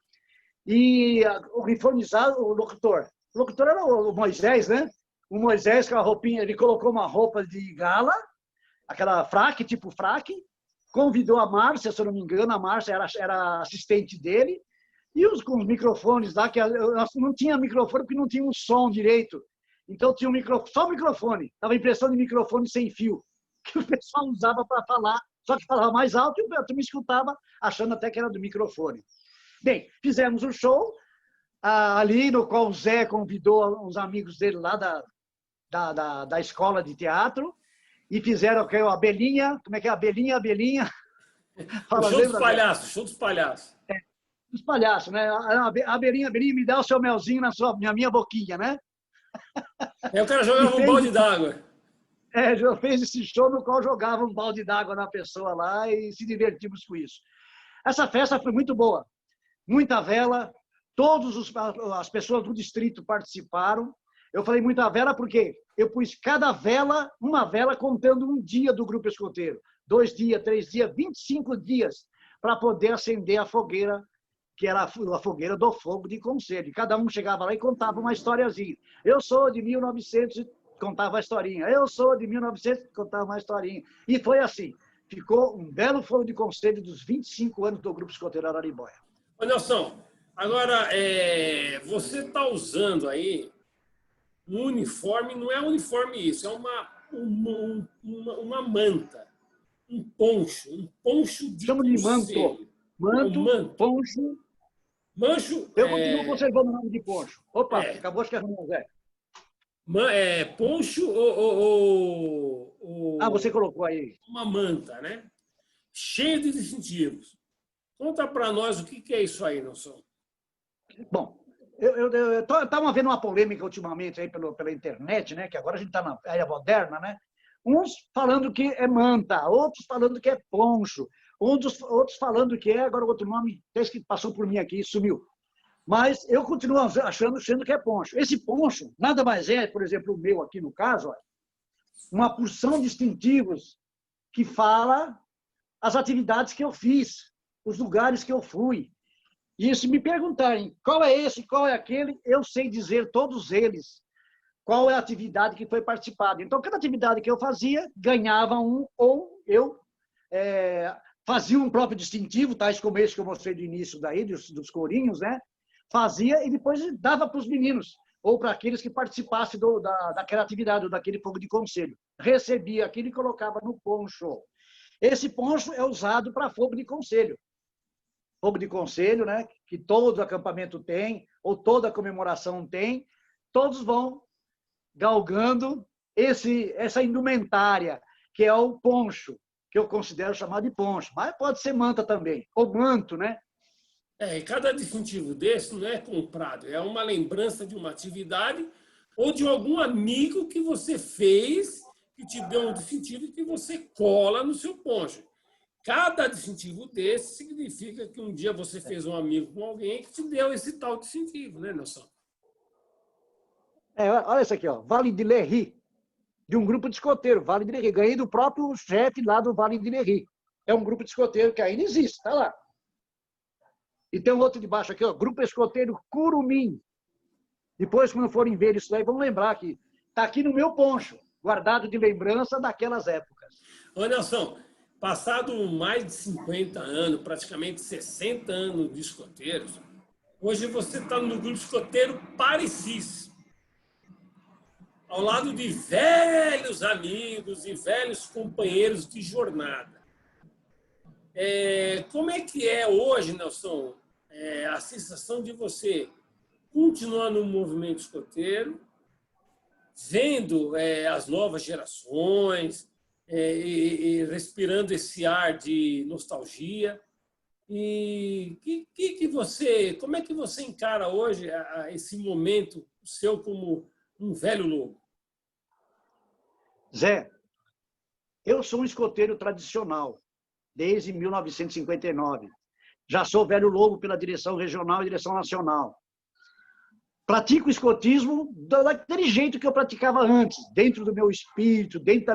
e uniformizado o locutor. O locutor era o Moisés, né? O Moisés com a roupinha, ele colocou uma roupa de gala, aquela fraque, tipo fraque, convidou a Márcia, se eu não me engano, a Márcia era assistente dele, e com os microfones lá, que não tinha microfone porque não tinha um som direito. Então tinha só o microfone, estava impressão de microfone sem fio, que o pessoal usava para falar, só que falava mais alto e o me escutava, achando até que era do microfone. Bem, fizemos o show ali, no qual o Zé convidou uns amigos dele lá da escola de teatro, e fizeram a Belinha, como é que é? Belinha. Fala, show dos palhaços. Os palhaços, né? A Belinha, me dá o seu melzinho na minha boquinha, né? Aí o cara E jogava um fez, balde d'água. já fez esse show no qual jogava um balde d'água na pessoa lá e se divertimos com isso. Essa festa foi muito boa. Muita vela, as pessoas do distrito participaram. Eu falei muita vela porque eu pus cada vela, uma vela contando um dia do grupo escoteiro. 2 dias, 3 dias, 25 dias para poder acender a fogueira, que era a fogueira do fogo de conselho. Cada um chegava lá e contava uma historiazinha. Eu sou de 1900, contava a historinha. Eu sou de 1900, contava uma historinha. E foi assim. Ficou um belo fogo de conselho dos 25 anos do Grupo Escoteiro Araribóia. Ô, Nelson, agora, você está usando aí um uniforme, não é uniforme isso, é uma manta, um poncho de Chamo de manto. conselho. É um Manto, manto. poncho. Mancho Eu continuo conservando o nome de poncho. Opa, é, acabou de arrumar, Zé. poncho Ah, você colocou aí. uma manta, né? Cheia de distintivos. Conta para nós o que é isso aí, Nelson. Bom, eu estava vendo uma polêmica ultimamente aí pela internet, né? Que agora a gente está na era moderna, né? Uns falando que é manta, outros falando que é poncho, outros falando que é, agora outro nome, até que passou por mim aqui e sumiu. Mas eu continuo achando que é poncho. Esse poncho nada mais é, por exemplo, o meu aqui no caso, ó, uma porção de distintivos que fala as atividades que eu fiz, os lugares que eu fui. E se me perguntarem qual é esse, qual é aquele, eu sei dizer todos eles, qual é a atividade que foi participada. Então, cada atividade que eu fazia, ganhava um, ou eu fazia um próprio distintivo, tais como esse que eu mostrei do início daí, dos corinhos, né? Fazia e depois dava para os meninos, ou para aqueles que participassem daquela atividade, ou daquele fogo de conselho. Recebia aquilo e colocava no poncho. Esse poncho é usado para fogo de conselho. Fogo de conselho, né? Que todo acampamento tem, ou toda comemoração tem, todos vão galgando essa indumentária, que é o poncho, que eu considero chamado de poncho. Mas pode ser manta também, ou manto, né? E cada distintivo desse não é comprado, é uma lembrança de uma atividade ou de algum amigo que você fez, que te deu um distintivo que você cola no seu poncho. Cada distintivo desse significa que um dia você fez um amigo com alguém que te deu esse tal distintivo, né, Nelson? Olha isso aqui, ó, Vale de Lerri, de um grupo de escoteiro, Vale de Lerri. Ganhei do próprio chefe lá do Vale de Lerri. É um grupo de escoteiro que ainda existe, tá lá. E tem um outro de baixo aqui, ó, Grupo Escoteiro Curumim. Depois, quando forem ver isso aí, vão lembrar que está aqui no meu poncho, guardado de lembrança daquelas épocas. Ô, Nelson, passado mais de 50 anos, praticamente 60 anos de escoteiros, hoje você está no grupo escoteiro Parecis, ao lado de velhos amigos e velhos companheiros de jornada. Como é que é hoje, Nelson, a sensação de você continuar no movimento escoteiro, vendo as novas gerações e respirando esse ar de nostalgia? E como é que você encara hoje esse momento seu como um velho lobo? Zé, eu sou um escoteiro tradicional, desde 1959. Já sou velho lobo pela direção regional e direção nacional. Pratico escotismo daquele jeito que eu praticava antes, dentro do meu espírito, dentro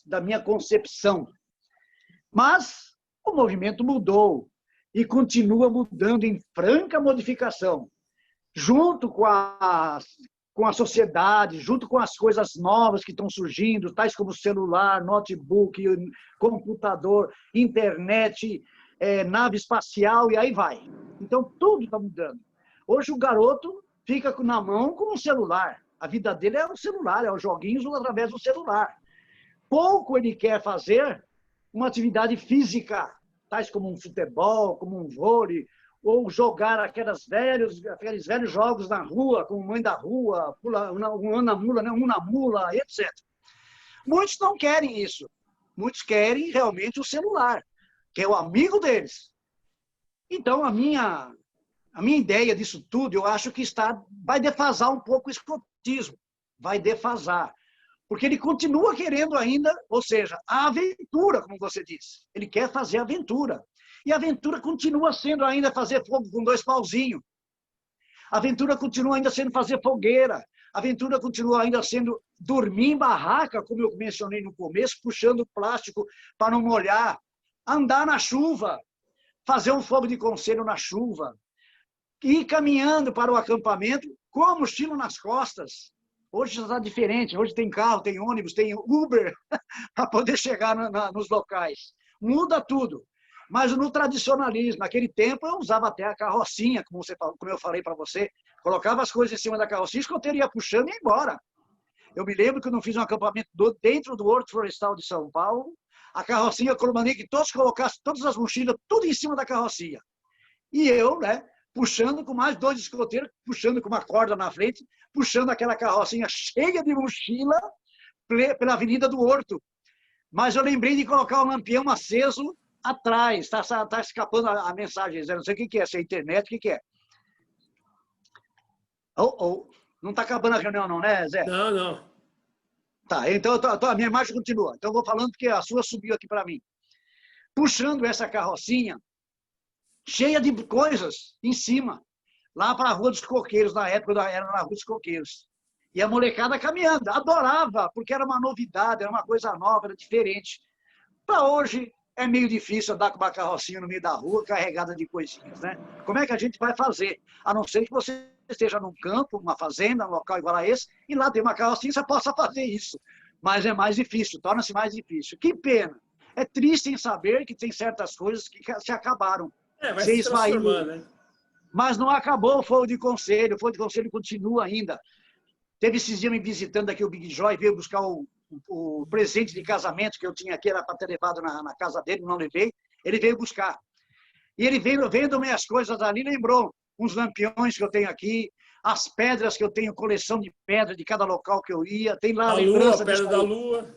da minha concepção. Mas o movimento mudou e continua mudando em franca modificação, junto com a sociedade, junto com as coisas novas que estão surgindo, tais como celular, notebook, computador, internet, nave espacial, e aí vai. Então, tudo está mudando. Hoje, o garoto fica na mão com o celular. A vida dele é o celular, é os joguinhos através do celular. Pouco ele quer fazer uma atividade física, tais como um futebol, como um vôlei, ou jogar aqueles velhos jogos na rua, como mãe da rua, um na mula, etc. Muitos não querem isso. Muitos querem realmente o celular, que é o amigo deles. Então, a minha ideia disso tudo, eu acho que vai defasar um pouco o escotismo. vai defasar. Porque ele continua querendo ainda, ou seja, a aventura, como você disse. Ele quer fazer aventura. E a aventura continua sendo ainda fazer fogo com 2 pauzinhos. A aventura continua ainda sendo fazer fogueira. A aventura continua ainda sendo dormir em barraca, como eu mencionei no começo, puxando plástico para não molhar. Andar na chuva, fazer um fogo de conselho na chuva. Ir caminhando para o acampamento com a mochila nas costas. Hoje já está diferente. Hoje tem carro, tem ônibus, tem Uber para poder chegar nos locais. Muda tudo. Mas no tradicionalismo, naquele tempo, eu usava até a carrocinha, como eu falei para você. Colocava as coisas em cima da carrocinha, o escoteiro ia puxando e ia embora. Eu me lembro que eu não fiz um acampamento dentro do Horto Florestal de São Paulo. A carrocinha, eu mandei que todos colocassem todas as mochilas, tudo em cima da carrocinha. E eu, né, puxando com mais 2 escoteiros, puxando com uma corda na frente, puxando aquela carrocinha cheia de mochila pela Avenida do Horto. Mas eu lembrei de colocar um lampião aceso atrás. Está escapando a mensagem. Eu não sei o que é, se é internet, o que é. Não está acabando a reunião não, né, Zé? Não, não. Tá, então a minha imagem continua. Então eu vou falando porque a sua subiu aqui para mim. Puxando essa carrocinha, cheia de coisas em cima, lá para a Rua dos Coqueiros, na época era na Rua dos Coqueiros. E a molecada caminhando, adorava, porque era uma novidade, era uma coisa nova, era diferente. Para hoje, é meio difícil andar com uma carrocinha no meio da rua, carregada de coisinhas, né? Como é que a gente vai fazer? A não ser que você esteja num campo, uma fazenda, um local igual a esse, e lá tem uma carrocinha, você possa fazer isso. Mas é mais difícil, torna-se mais difícil. Que pena. É triste em saber que tem certas coisas que se acabaram. Vai se transformando, né? Mas não acabou o fogo de conselho continua ainda. Teve esses dias me visitando aqui o Big Joy, veio buscar o presente de casamento que eu tinha aqui, era para ter levado na casa dele, não levei. Ele veio buscar. E ele veio vendo minhas coisas ali, lembrou uns lampiões que eu tenho aqui, as pedras que eu tenho, coleção de pedras de cada local que eu ia. Tem lá a lembrança. Pedra da Lua.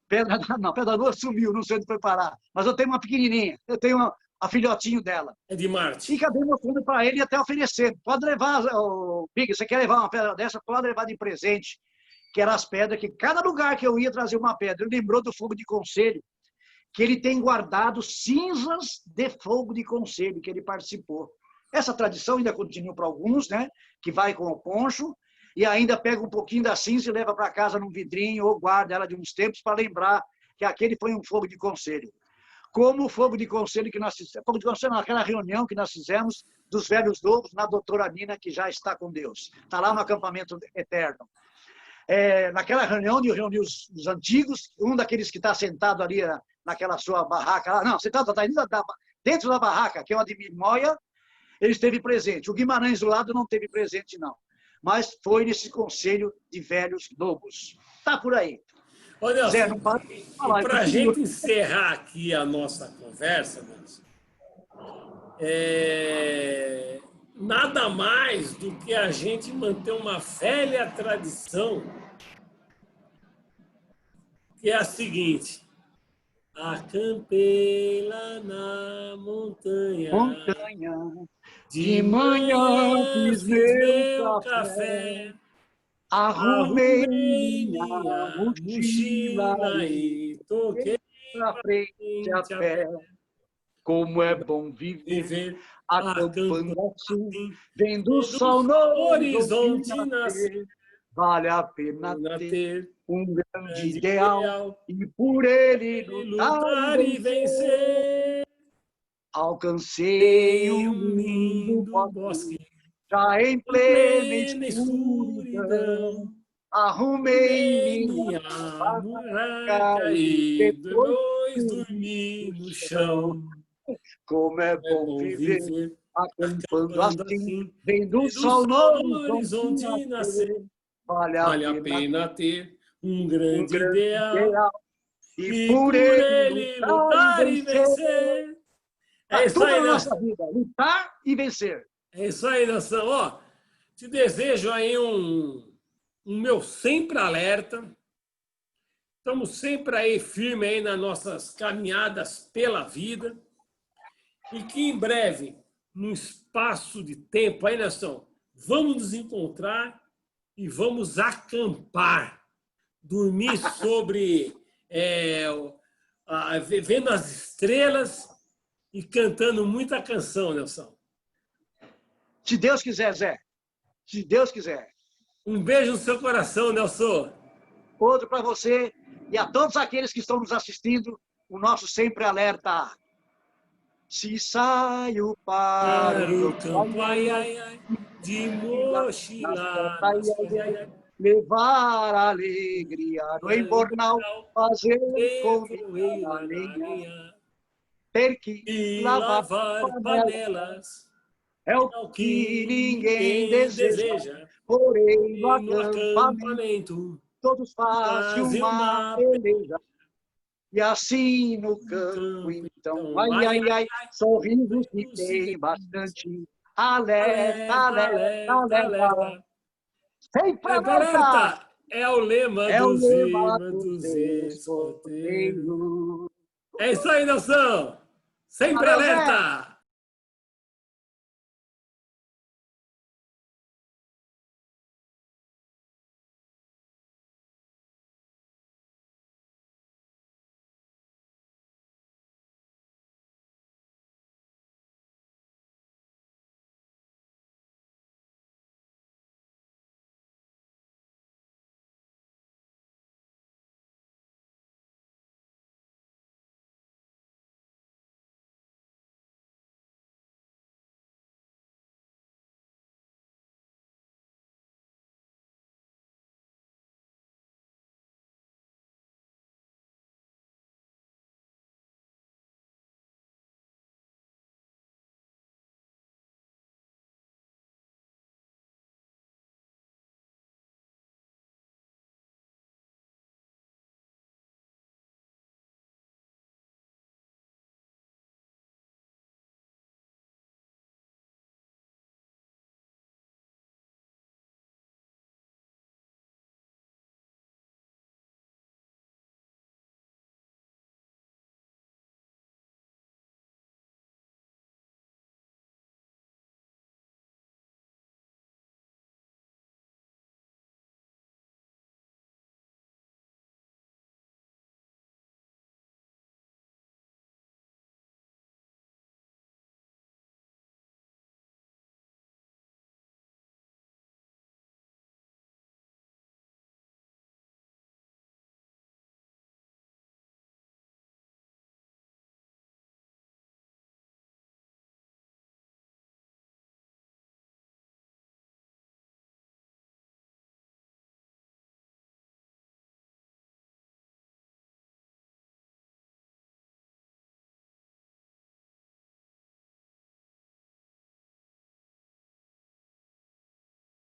Pedra da Lua sumiu, não sei onde foi parar. Mas eu tenho uma pequenininha, eu tenho a filhotinho dela. É de Marte. E acabei mostrando para ele e até oferecendo. Pode levar, Big, você quer levar uma pedra dessa? Pode levar de presente. Que eram as pedras que cada lugar que eu ia trazer uma pedra. Ele lembrou do fogo de conselho, que ele tem guardado cinzas de fogo de conselho que ele participou. Essa tradição ainda continua para alguns, né? Que vai com o poncho e ainda pega um pouquinho da cinza e leva para casa num vidrinho ou guarda ela de uns tempos para lembrar que aquele foi um fogo de conselho. Como o fogo de conselho que nós fizemos, fogo de conselho naquela reunião que nós fizemos dos velhos lobos na doutora Nina, que já está com Deus. Está lá no acampamento eterno. Naquela reunião de reunir os antigos, um daqueles que está sentado ali naquela sua barraca, lá, não, sentado está dentro da barraca, que é o Ademir Moia, ele esteve presente. O Guimarães do lado não teve presente, não. Mas foi nesse conselho de velhos lobos. Está por aí. Ô, Nelson, Zé, não para de falar. Para a gente encerrar aqui a nossa conversa, Nelson, nada mais do que a gente manter uma velha tradição, que é a seguinte: acampei lá na montanha, de manhã fiz meu café, arrumei minha mochila e toquei pra frente a pé. Como é bom viver acampando assim, vendo o sol no horizonte nascer. Vale a pena ter um grande ideal e por ele lutar e vencer. Alcancei um lindo bosque, já em plena escuridão. Arrumei minha barraca e depois dormi no chão. Como é bom viver acampando assim, vendo o sol no horizonte nascer. Vale a pena ter um grande ideal e por ele lutar e vencer. É isso aí, na nossa vida, lutar e vencer. É isso aí, nação. Ó, te desejo aí um meu sempre alerta. Estamos sempre aí firme aí nas nossas caminhadas pela vida. E que em breve, num espaço de tempo aí, nação, vamos nos encontrar e vamos acampar, dormir vendo as estrelas e cantando muita canção, Nelson. Se Deus quiser, Zé. Se Deus quiser. Um beijo no seu coração, Nelson. Outro para você e a todos aqueles que estão nos assistindo, o nosso sempre alerta. Se saio para o campo, ai, ai, ai, de mochila, levar alegria no embornal, fazer convidar a lenha, ter que lavar panelas, é o que ninguém deseja, porém no acampamento todos fazem uma peleja. E assim no campo, então, ai, ai, ai, sorrisos que tem bastante. Alerta, alerta, alerta. Sempre alerta! É o lema dos escoteiros. É isso aí, Nelson! Sempre alerta!